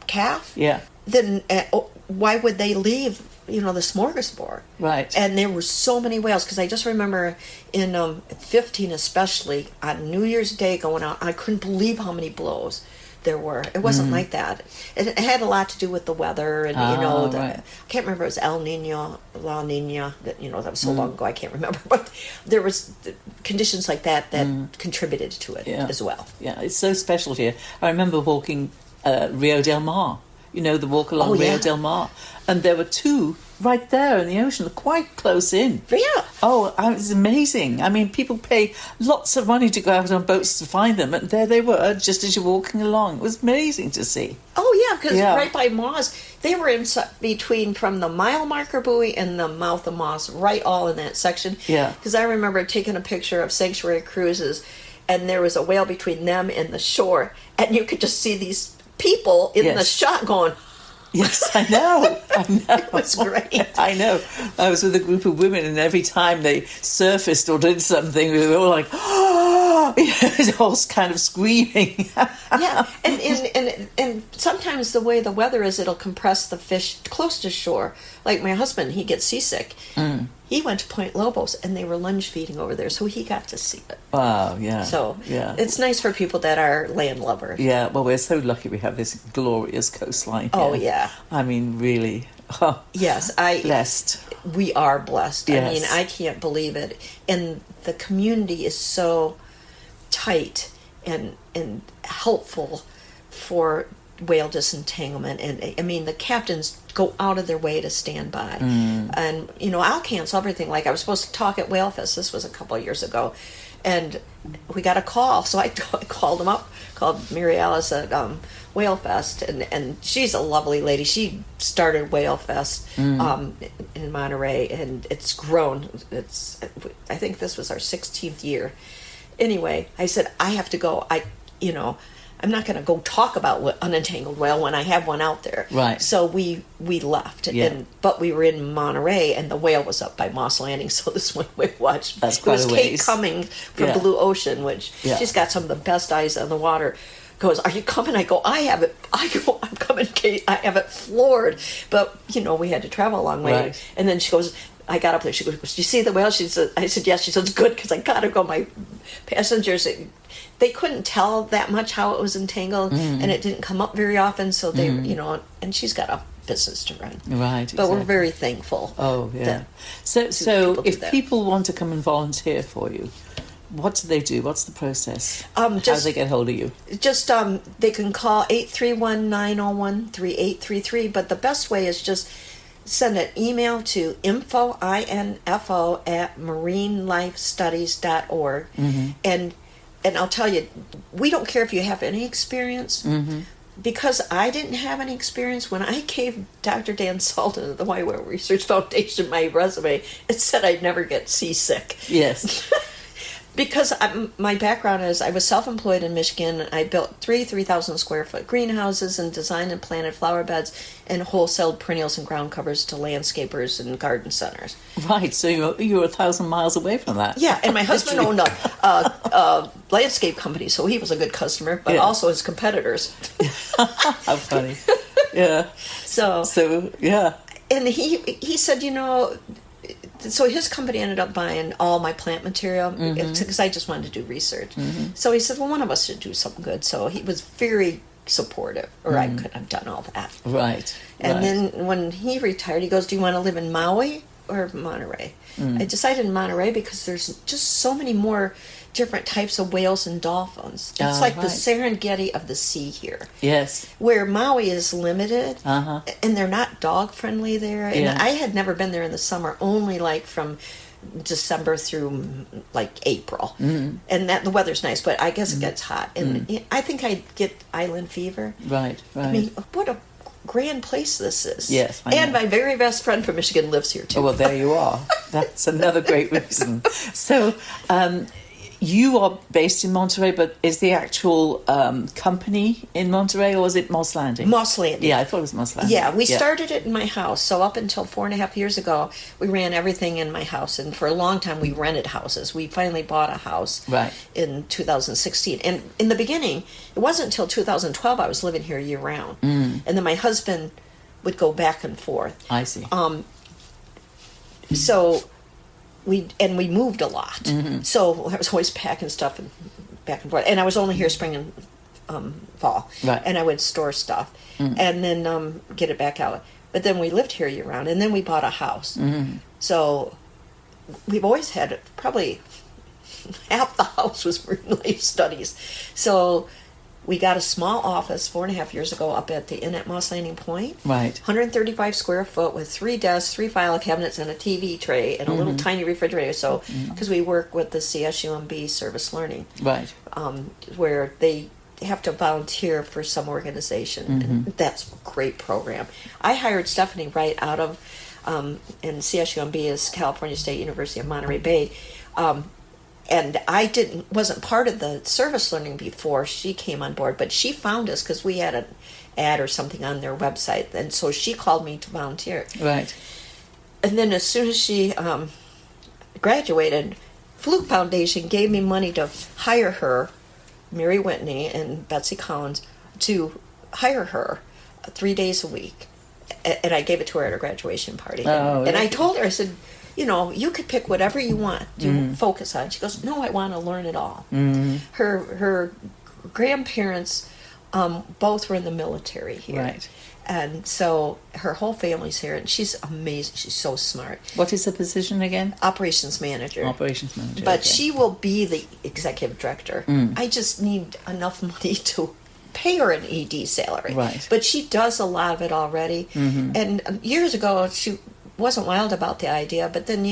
calf, then why would they leave? The smorgasbord. Right. And there were so many whales, because I just remember in 15 especially, on New Year's Day going out, I couldn't believe how many blows there were. It wasn't like that. It had a lot to do with the weather, and I can't remember, it was El Nino, La Nina, that was so long ago I can't remember, but there was conditions like that contributed to it as well. Yeah, it's so special here. I remember walking Rio del Mar. The walk along Rio del Mar. And there were two right there in the ocean, quite close in. Yeah. Oh, it was amazing. I mean, people pay lots of money to go out on boats to find them, and there they were, just as you're walking along. It was amazing to see. Oh, yeah, because right by Moss, they were in between from the mile marker buoy and the mouth of Moss, right all in that section. Yeah. Because I remember taking a picture of Sanctuary Cruises, and there was a whale between them and the shore, and you could just see these people in the shot going... Yes, I know. It was great. I know. I was with a group of women, and every time they surfaced or did something, we were all like, oh, all kind of screaming. Yeah, and sometimes the way the weather is, it'll compress the fish close to shore. Like my husband, he gets seasick. He went to Point Lobos, and they were lunge feeding over there, so he got to see it. Wow, yeah. So it's nice for people that are land lovers. Yeah, well, we're so lucky we have this glorious coastline here. Oh, yeah. I mean, really. Yes, blessed. We are blessed. Yes. I mean, I can't believe it. And the community is so tight and helpful for whale disentanglement, and I mean the captains go out of their way to stand by, and I'll cancel everything. Like I was supposed to talk at Whale Fest, this was a couple of years ago, and we got a call, so I called them up, called Mary Alice at Whale Fest, and she's a lovely lady. She started Whale Fest in Monterey, and it's grown. I think this was our 16th year. Anyway, I said I have to go. I'm not going to go talk about unentangled whale when I have one out there. Right. So we left, but we were in Monterey, and the whale was up by Moss Landing. So this one we watched. That's quite a ways. Kate Cummings from Blue Ocean, which she's got some of the best eyes on the water. Goes, are you coming? I go, I have it. I go, I'm coming, Kate. I have it floored. But we had to travel a long way. Right. And then she goes, I got up there. She goes, did you see the whale? She said, I said, yes. She said, good, because I got to go. My passengers, they couldn't tell that much how it was entangled, and it didn't come up very often. So they, and she's got a business to run. Right. But we're exactly. very thankful. Oh, yeah. that So people do if that. people want to come and volunteer for you, what do they do? What's the process? How do just they get hold of you? just they can call 831-901-3833, but the best way is just send an email to info at marinelifestudies.org. And I'll tell you, we don't care if you have any experience. Because I didn't have any experience, when I gave Dr. Dan Sultan of the Whale Research Foundation my resume, it said I'd never get seasick. Yes. Because my background is I was self-employed in Michigan. I built 3,000 square foot greenhouses and designed and planted flower beds and wholesaled perennials and ground covers to landscapers and garden centers. Right, so you were 1,000 miles away from that. Yeah, and my husband owned a landscape company, so he was a good customer, but also his competitors. How funny. Yeah. So yeah. And he said, so his company ended up buying all my plant material because I just wanted to do research. So he said, well, one of us should do something good. So he was very supportive, or I couldn't have done all that. Right. And then when he retired, he goes, do you want to live in Maui or Monterey? I decided in Monterey because there's just so many more different types of whales and dolphins. It's like the Serengeti of the sea here. Yes. Where Maui is limited, and they're not dog friendly there. And I had never been there in the summer, only like from December through like April. And that the weather's nice, but I guess it gets hot. And I think I'd get island fever. Right. I mean, what a grand place this is. Yes. And my very best friend from Michigan lives here too. Oh, well, there you are. That's another great reason. So, you are based in Monterey, but is the actual company in Monterey, or is it Moss Landing? Moss Landing. Yeah, I thought it was Moss Landing. Yeah, we started it in my house. So up until 4.5 years ago, we ran everything in my house. And for a long time, we rented houses. We finally bought a house in 2016. And in the beginning, it wasn't until 2012 I was living here year-round. And then my husband would go back and forth. I see. So we moved a lot. So I was always packing stuff and back and forth. And I was only here spring and fall. Right. And I would store stuff and then get it back out. But then we lived here year round, and then we bought a house. So we've always had probably half the house was marine life studies. So we got a small office 4.5 years ago up at the Inn at Moss Landing Point. Right. 135 square foot with 3 desks, 3 file cabinets, and a TV tray, and a little tiny refrigerator. So, because we work with the CSUMB Service Learning. Right. Where they have to volunteer for some organization. And that's a great program. I hired Stephanie Wright out of, and CSUMB is California State University of Monterey Bay. And I wasn't part of the service learning before she came on board, but she found us because we had an ad or something on their website, and so she called me to volunteer. Right. And then as soon as she graduated, Fluke Foundation gave me money to hire her, Mary Whitney and Betsy Collins, to hire her 3 days a week. And I gave it to her at her graduation party. And I told her, I said, you could pick whatever you want to focus on. She goes, no, I want to learn it all. Her grandparents both were in the military here. Right. And so her whole family's here, and she's amazing. She's so smart. What is the position again? Operations manager. Operations manager. But okay. she will be the executive director. I just need enough money to pay her an ED salary. Right. But she does a lot of it already. And years ago, she wasn't wild about the idea, but then,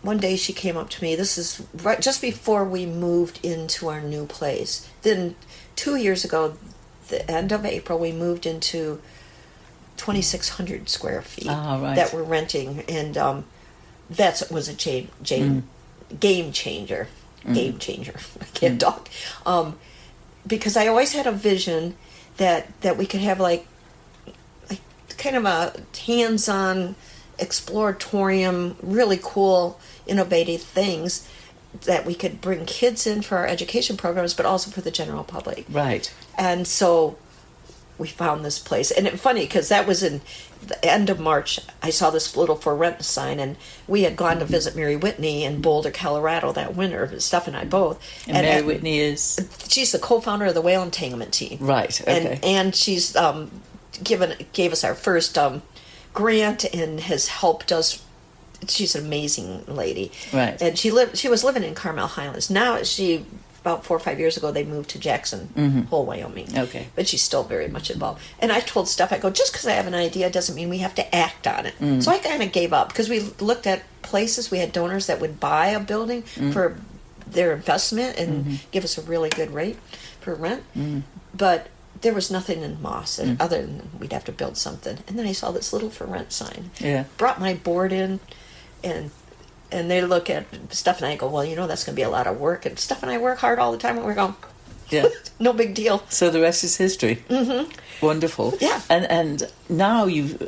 one day she came up to me. This is right just before we moved into our new place. Then 2 years ago, the end of April, we moved into 2,600 square feet that we're renting, and that was a game changer. Game changer. I can't talk. Because I always had a vision that we could have like kind of a hands-on exploratorium, really cool, innovative things that we could bring kids in for our education programs, but also for the general public. Right. And so we found this place. And it's funny because that was in the end of March. I saw this little for rent sign, and we had gone to visit Mary Whitney in Boulder, Colorado that winter, Steph and I both. And Mary Whitney is? She's the co-founder of the Whale Entanglement Team. Right, okay. And she's gave us our first grant and has helped us. She's an amazing lady, right? And she was living in Carmel Highlands. Now about 4 or 5 years ago, they moved to Jackson Hole, Wyoming. Okay, but she's still very much involved. And I told Steph, I go, just because I have an idea doesn't mean we have to act on it. So I kind of gave up because we looked at places. We had donors that would buy a building for their investment and give us a really good rate for rent, but there was nothing in Moss other than we'd have to build something. And then I saw this little for rent sign. Yeah, brought my board in, and they look at Steph and I go, well, that's going to be a lot of work. And Steph and I work hard all the time, and we're going, yeah, no big deal. So the rest is history. Wonderful. Yeah. And now you've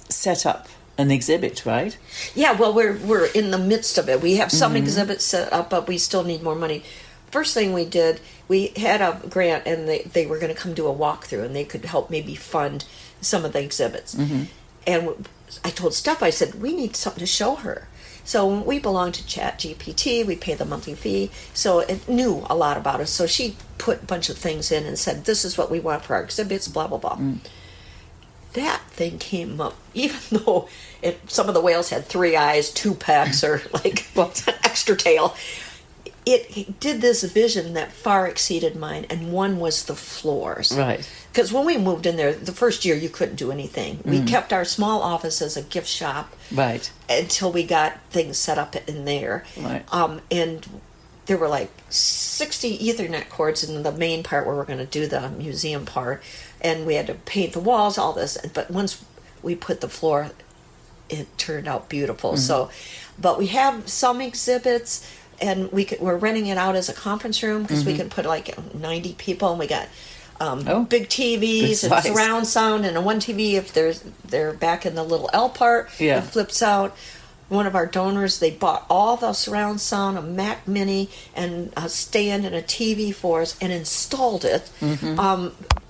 set up an exhibit, right? Yeah. Well, we're in the midst of it. We have some exhibits set up, but we still need more money. First thing we did, we had a grant, and they were going to come do a walkthrough, and they could help maybe fund some of the exhibits. And I told Steph, I said, we need something to show her. So we belong to ChatGPT. We pay the monthly fee. So it knew a lot about us. So she put a bunch of things in and said, this is what we want for our exhibits, blah, blah, blah. That thing came up, even though some of the whales had 3 eyes, 2 pecks, or like extra tail. It did this vision that far exceeded mine, and one was the floors. Right. Because when we moved in there, the first year you couldn't do anything. We kept our small office as a gift shop. Right. Until we got things set up in there. Right. And there were like 60 Ethernet cords in the main part where we're going to do the museum part. And we had to paint the walls, all this. But once we put the floor, it turned out beautiful. So, but we have some exhibits. And we're renting it out as a conference room because we can put like 90 people, and we got big TVs and surround sound, and a one TV if they're back in the little L part, it flips out. One of our donors, they bought all the surround sound, a Mac Mini, and a stand and a TV for us, and installed it.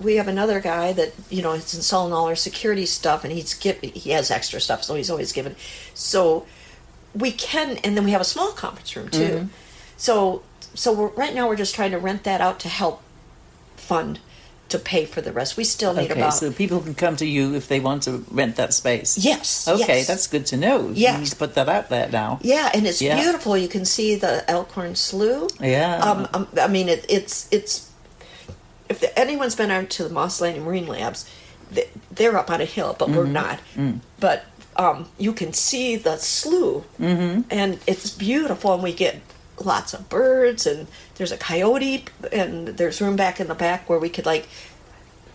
We have another guy that is installing all our security stuff, and he has extra stuff, so he's always giving. So we can, and then we have a small conference room too. So right now we're just trying to rent that out to help fund to pay for the rest. We still need about. So people can come to you if they want to rent that space. Yes. Okay, yes. That's good to know. Yeah. You need to put that out there now. Yeah, and it's beautiful. You can see the Elkhorn Slough. Yeah. I mean, it's if anyone's been out to the Moss Landing Marine Labs, they're up on a hill, but we're not. But you can see the slough, and it's beautiful, and we get lots of birds, and there's a coyote, and there's room back in the back where we could like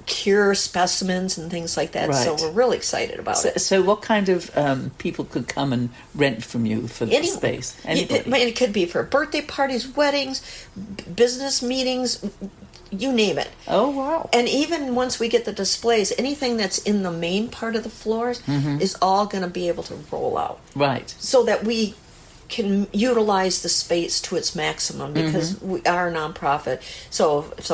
cure specimens and things like that. Right. So we're really excited about it. So what kind of people could come and rent from you for the space? Anybody? It could be for birthday parties, weddings, business meetings, you name it. Oh, wow. And even once we get the displays, anything that's in the main part of the floors is all going to be able to roll out. Right. So that we can utilize the space to its maximum, because we are a nonprofit. So if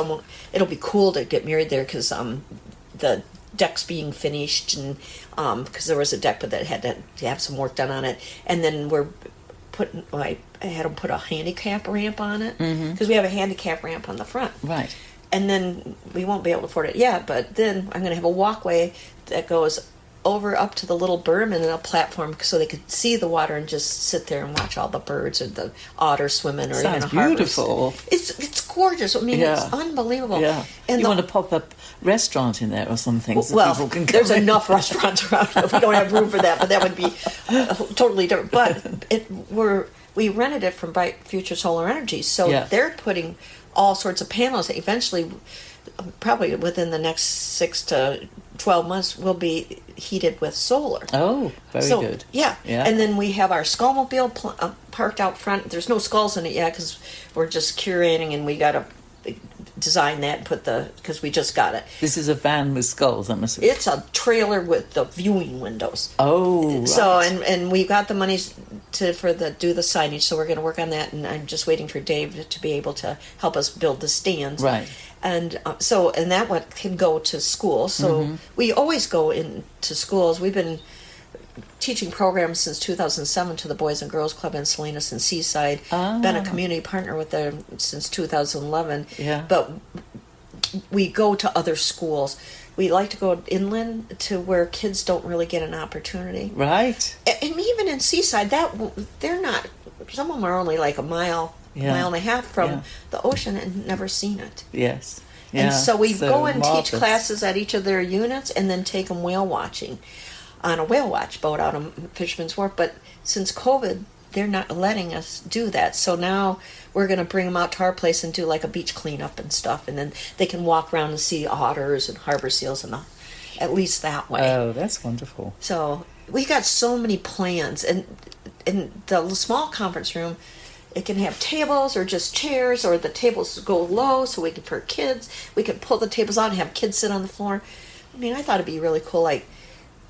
it'll be cool to get married there, because the deck's being finished, and because there was a deck but that had to have some work done on it, and then we're putting. I had them put a handicap ramp on it, because we have a handicap ramp on the front. Right. And then we won't be able to afford it yet, but then I'm going to have a walkway that goes over up to the little berm, and then a platform so they could see the water and just sit there and watch all the birds or the otter swimming, or Sounds even a beautiful. Harvest. It's gorgeous. I mean, it's unbelievable. Yeah. And you want a pop-up restaurant in there or something, so well, people can come there's in. enough restaurants around. We don't have room for that, but that would be totally different. But we rented it from Bright Future Solar Energy, so they're putting all sorts of panels. Eventually, probably within the next 6 to 12 months, will be heated with solar. Oh, very good. Yeah. And then we have our skullmobile parked out front. There's no skulls in it yet because we're just curating, and we got to design that and because we just got it. This is a van with skulls, I'm assuming. It's a trailer with the viewing windows. Oh, right. So, and we got the money do the signage, so we're going to work on that, and I'm just waiting for Dave to be able to help us build the stands. Right. And and that one can go to schools. So we always go into schools. We've been teaching programs since 2007 to the Boys and Girls Club in Salinas and Seaside. Been a community partner with them since 2011. Yeah. But we go to other schools. we like to go inland to where kids don't really get an opportunity. Right. And even in Seaside, they're not. Some of them are only like a mile and a half from the ocean and never seen it. Yes. Yeah. And so we go and marvelous. teach classes at each of their units and then take them whale watching on a whale watch boat out on Fisherman's Wharf. But since COVID, they're not letting us do that. So now we're going to bring them out to our place and do like a beach cleanup and stuff. And then they can walk around and see otters and harbor seals and at least that way. Oh, that's wonderful. So we got so many plans. And in the small conference room, it can have tables or just chairs, or the tables go low so for kids, we can pull the tables out and have kids sit on the floor. I mean, I thought it'd be really cool. Like,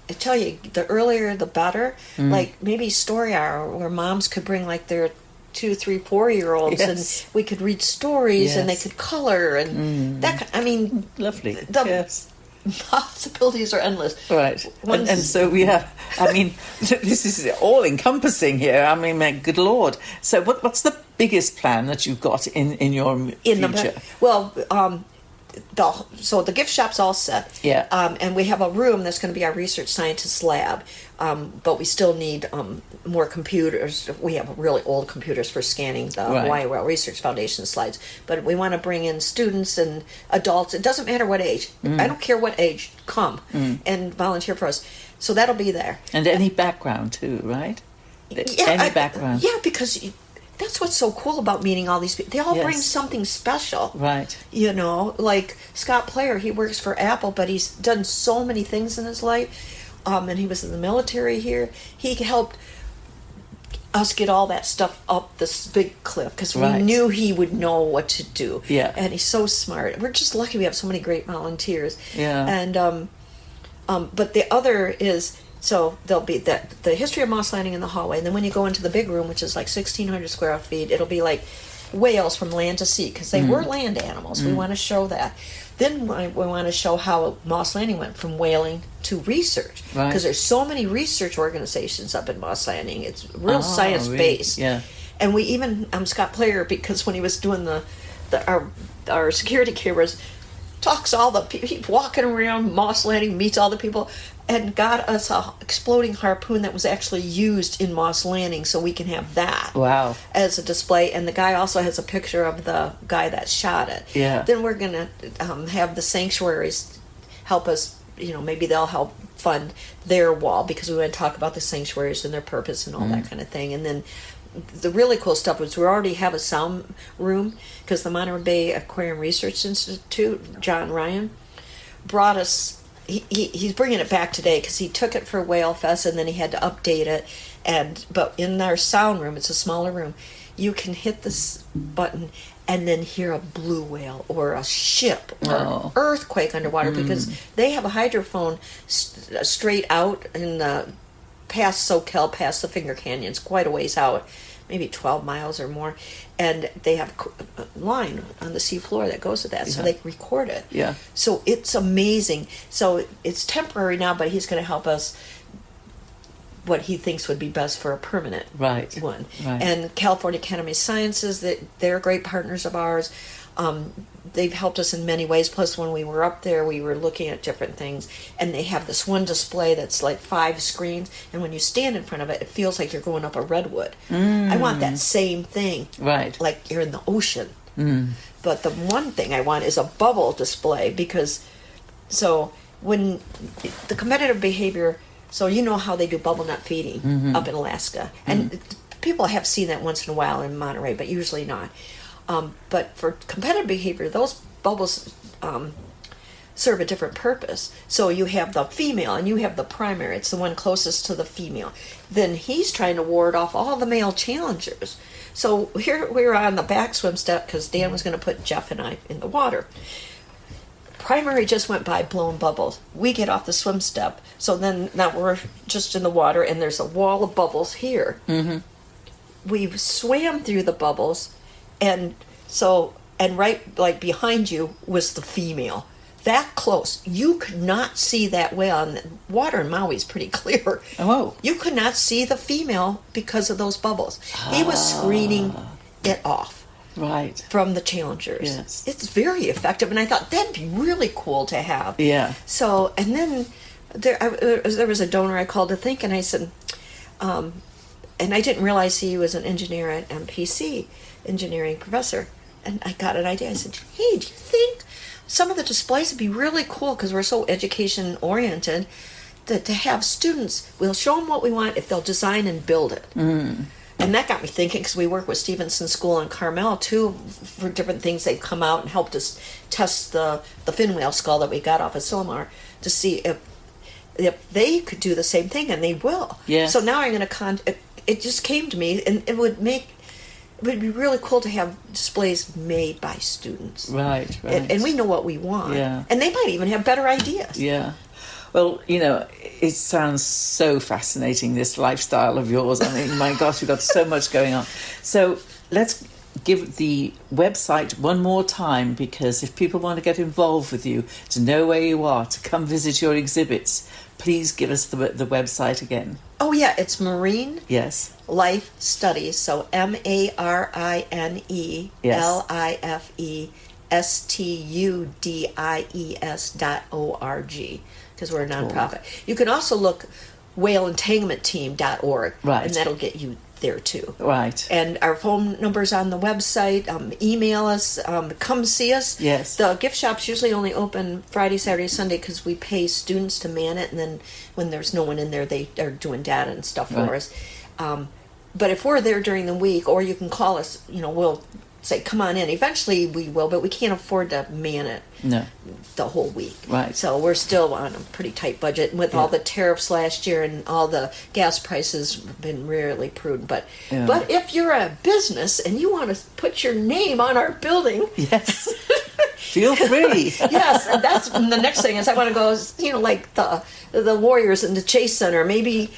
I tell you, the earlier the better. Like maybe story hour where moms could bring like their 2, 3, 4-year-olds, and we could read stories and they could color and that. I mean, lovely. The possibilities are endless. Right. And so we have. I mean, this is all encompassing here. I mean, my good Lord. So what's the biggest plan that you've got in your future? So the gift shop's all set. Yeah. And we have a room that's going to be our research scientist lab. But we still need more computers. We have really old computers for scanning the Hawaii Whale Research Foundation slides. But we want to bring in students and adults. It doesn't matter what age. I don't care what age. Come and volunteer for us. So that'll be there. And any background too, right? Any background. Yeah, because that's what's so cool about meeting all these people. They all bring something special. Right. You know, like Scott Player, he works for Apple, but he's done so many things in his life. And he was in the military here. He helped us get all that stuff up this big cliff because we knew he would know what to do. Yeah. And he's so smart. We're just lucky we have so many great volunteers. Yeah. And but the other is, so there'll be the history of Moss Landing in the hallway, and then when you go into the big room, which is like 1,600 square feet, it'll be like whales from land to sea because they were land animals. We want to show that. Then we want to show how Moss Landing went from whaling to research because there's so many research organizations up in Moss Landing. It's real science based. Yeah. And we even Scott Player, because when he was doing our security cameras, talks all the people, he's walking around Moss Landing, meets all the people, and got us a exploding harpoon that was actually used in Moss Landing, so we can have that as a display. And the guy also has a picture of the guy that shot it. Yeah. Then we're going to have the sanctuaries help us, maybe they'll help fund their wall, because we want to talk about the sanctuaries and their purpose and all that kind of thing. And then the really cool stuff was we already have a sound room, because the Monterey Bay Aquarium Research Institute, John Ryan, brought us. He's bringing it back today because he took it for Whale Fest and then he had to update it. But in our sound room, it's a smaller room, you can hit this button and then hear a blue whale or a ship or an earthquake underwater, because they have a hydrophone straight out in the past Soquel, past the Finger Canyons, quite a ways out, maybe 12 miles or more, and they have a line on the seafloor that goes with that, so they can record it. Yeah. So it's amazing. So it's temporary now, but he's going to help us what he thinks would be best for a permanent one. Right. And California Academy of Sciences, they're great partners of ours. They've helped us in many ways. Plus, when we were up there, we were looking at different things, and they have this one display that's like 5 screens, and when you stand in front of it, it feels like you're going up a redwood. I want that same thing, like you're in the ocean. But the one thing I want is a bubble display, because when the competitive behavior, so you know how they do bubble nut feeding up in Alaska, and people have seen that once in a while in Monterey, but usually not. But for competitive behavior, those bubbles serve a different purpose. So you have the female and you have the primary. It's the one closest to the female. Then he's trying to ward off all the male challengers. So here we were on the back swim step because Dan was going to put Jeff and I in the water. Primary just went by blowing bubbles. We get off the swim step. So then now we're just in the water and there's a wall of bubbles here. We swam through the bubbles. And right like behind you was the female. That close. You could not see that whale. And the water in Maui is pretty clear. You could not see the female because of those bubbles. He was screening it off. Right. from the challengers. Yes. It's very effective, and I thought that'd be really cool to have. Yeah. So, and then there was a donor I called to think, and I said, and I didn't realize he was an engineer at MPC, engineering professor. And I got an idea. I said, hey, do you think some of the displays would be really cool, because we're so education oriented, to have students, we'll show them what we want if they'll design and build it. And that got me thinking, because we work with Stevenson School and Carmel too for different things. They've come out and helped us test the fin whale skull that we got off of Silmar to see if they could do the same thing, and they will. Yeah. So now I'm going to it just came to me, and it would be really cool to have displays made by students. Right. And we know what we want. Yeah. And they might even have better ideas. Yeah. Well, it sounds so fascinating, this lifestyle of yours. I mean, my gosh, we've got so much going on. So let's give the website one more time, because if people want to get involved with you, to know where you are, to come visit your exhibits, please give us the website again. Oh, yeah, it's Marine Yes. Life Studies. So MARINELIFESTUDIES.org, because we're a nonprofit. You can also look whaleentanglementteam.org, Right. and that'll get you there too. Right. And our phone number's on the website. Email us. Come see us. Yes. The gift shop's usually only open Friday, Saturday, Sunday, because we pay students to man it, and then when there's no one in there, they are doing data and stuff for us. But if we're there during the week, or you can call us, we'll say, come on in. Eventually we will, but we can't afford to man it the whole week. Right. So we're still on a pretty tight budget. And with all the tariffs last year and all the gas prices, have been really prudent. But if you're a business and you want to put your name on our building... Yes. Feel free. Yes, and that's the next thing is I want to go, like the Warriors in the Chase Center. Maybe,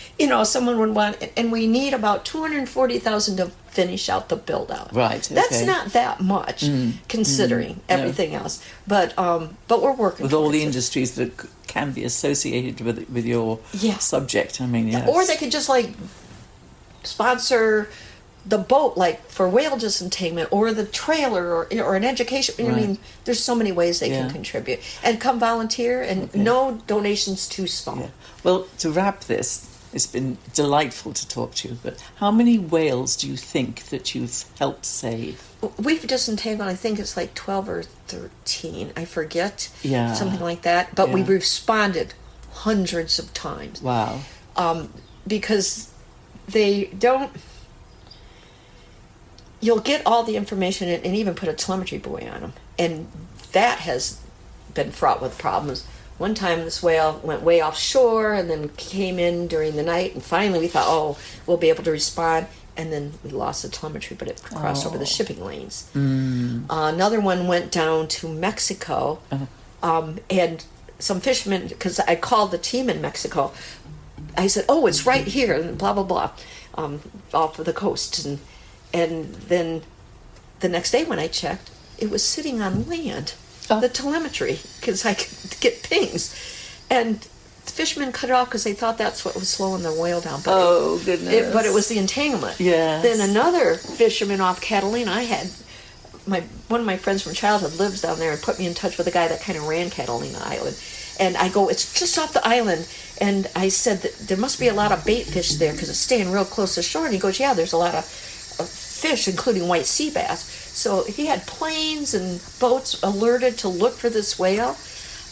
someone would want, and we need about $240,000 to finish out the build out. Right. That's not that much considering everything else. But we're working with all the industries that can be associated with your subject. I mean, yes. Or they could just sponsor the boat, like for whale disentanglement, or the trailer, or an education. I mean, there's so many ways they can contribute. And come volunteer, and no donations too small. Yeah. Well, to wrap this, it's been delightful to talk to you, but how many whales do you think that you've helped save? We've disentangled, I think it's like 12 or 13. I forget. Yeah. Something like that. But we've responded hundreds of times. Wow. Because they don't... You'll get all the information and even put a telemetry buoy on them. And that has been fraught with problems. One time this whale went way offshore and then came in during the night, and finally we thought, we'll be able to respond. And then we lost the telemetry, but it crossed over the shipping lanes. Another one went down to Mexico, and some fishermen, because I called the team in Mexico, I said, it's right here, and blah, blah, blah, off of the coast. And then the next day when I checked, it was sitting on land, the telemetry, because I could get pings. And the fishermen cut it off because they thought that's what was slowing the whale down. But goodness. But it was the entanglement. Yes. Then another fisherman off Catalina, I had one of my friends from childhood lives down there and put me in touch with a guy that kind of ran Catalina Island. And I go, it's just off the island. And I said that there must be a lot of bait fish there because it's staying real close to shore. And he goes, yeah, there's a lot of fish, including white sea bass. So he had planes and boats alerted to look for this whale.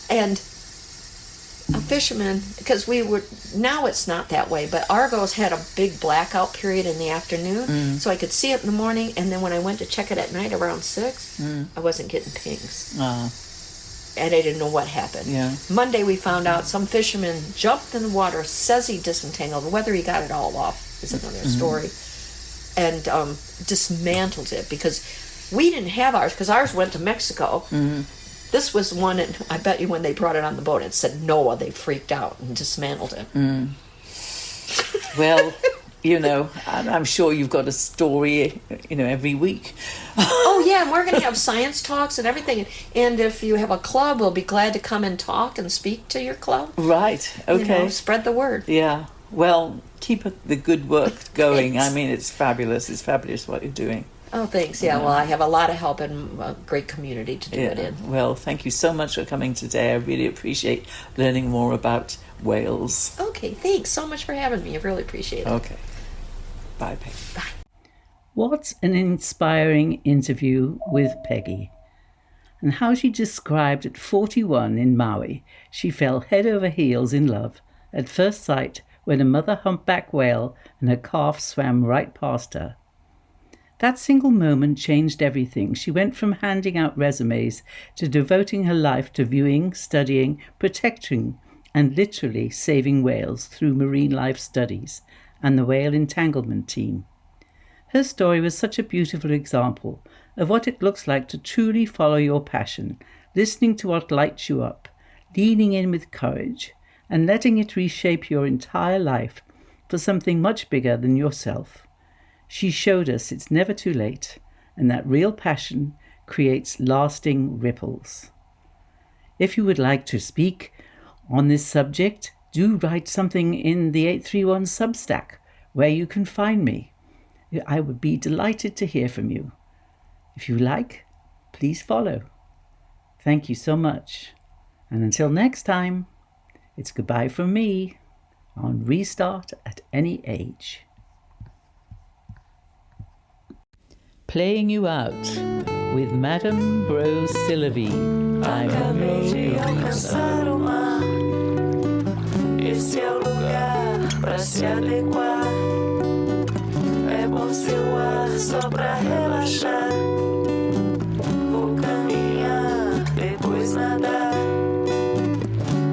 And a fisherman, because now it's not that way, but Argos had a big blackout period in the afternoon, so I could see it in the morning, and then when I went to check it at night around 6, I wasn't getting pings. And I didn't know what happened. Yeah. Monday we found out some fisherman jumped in the water, says he disentangled. Whether he got it all off is another story. And dismantled it, because we didn't have ours, because ours went to Mexico. This was one, and I bet you when they brought it on the boat, it said Noah. They freaked out and dismantled it. Well, I'm sure you've got a story, every week. Oh, yeah, and we're going to have science talks and everything. And if you have a club, we'll be glad to come and talk and speak to your club. Right, okay. Spread the word. Yeah, well, keep the good work going. I mean, it's fabulous. It's fabulous what you're doing. Oh, thanks. Yeah, well, I have a lot of help and a great community to do it in. Well, thank you so much for coming today. I really appreciate learning more about whales. Okay, thanks so much for having me. I really appreciate it. Okay. Bye, Peggy. Bye. What an inspiring interview with Peggy. And how she described at 41 in Maui, she fell head over heels in love at first sight when a mother humpback whale and her calf swam right past her. That single moment changed everything. She went from handing out resumes to devoting her life to viewing, studying, protecting, and literally saving whales through marine life studies and the Whale Entanglement Team. Her story was such a beautiful example of what it looks like to truly follow your passion, listening to what lights you up, leaning in with courage, and letting it reshape your entire life for something much bigger than yourself. She showed us it's never too late, and that real passion creates lasting ripples. If you would like to speak on this subject, do write something in the 831 Substack, where you can find me. I would be delighted to hear from you. If you like, please follow. Thank you so much. And until next time, it's goodbye from me on Restart at Any Age. Playing you out with Madame Rose Sylvie. Acabei de alcançar o mar. Esse é o lugar pra se adequar. É bom seu ar só pra relaxar. Vou caminhar, depois nadar.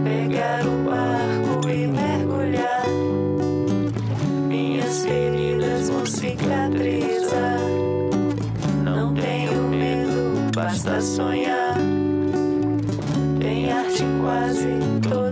Pegar o barco e mergulhar. Minhas feridas vão cicatrizar. Não tenho medo, basta sonhar. Tem arte em quase todo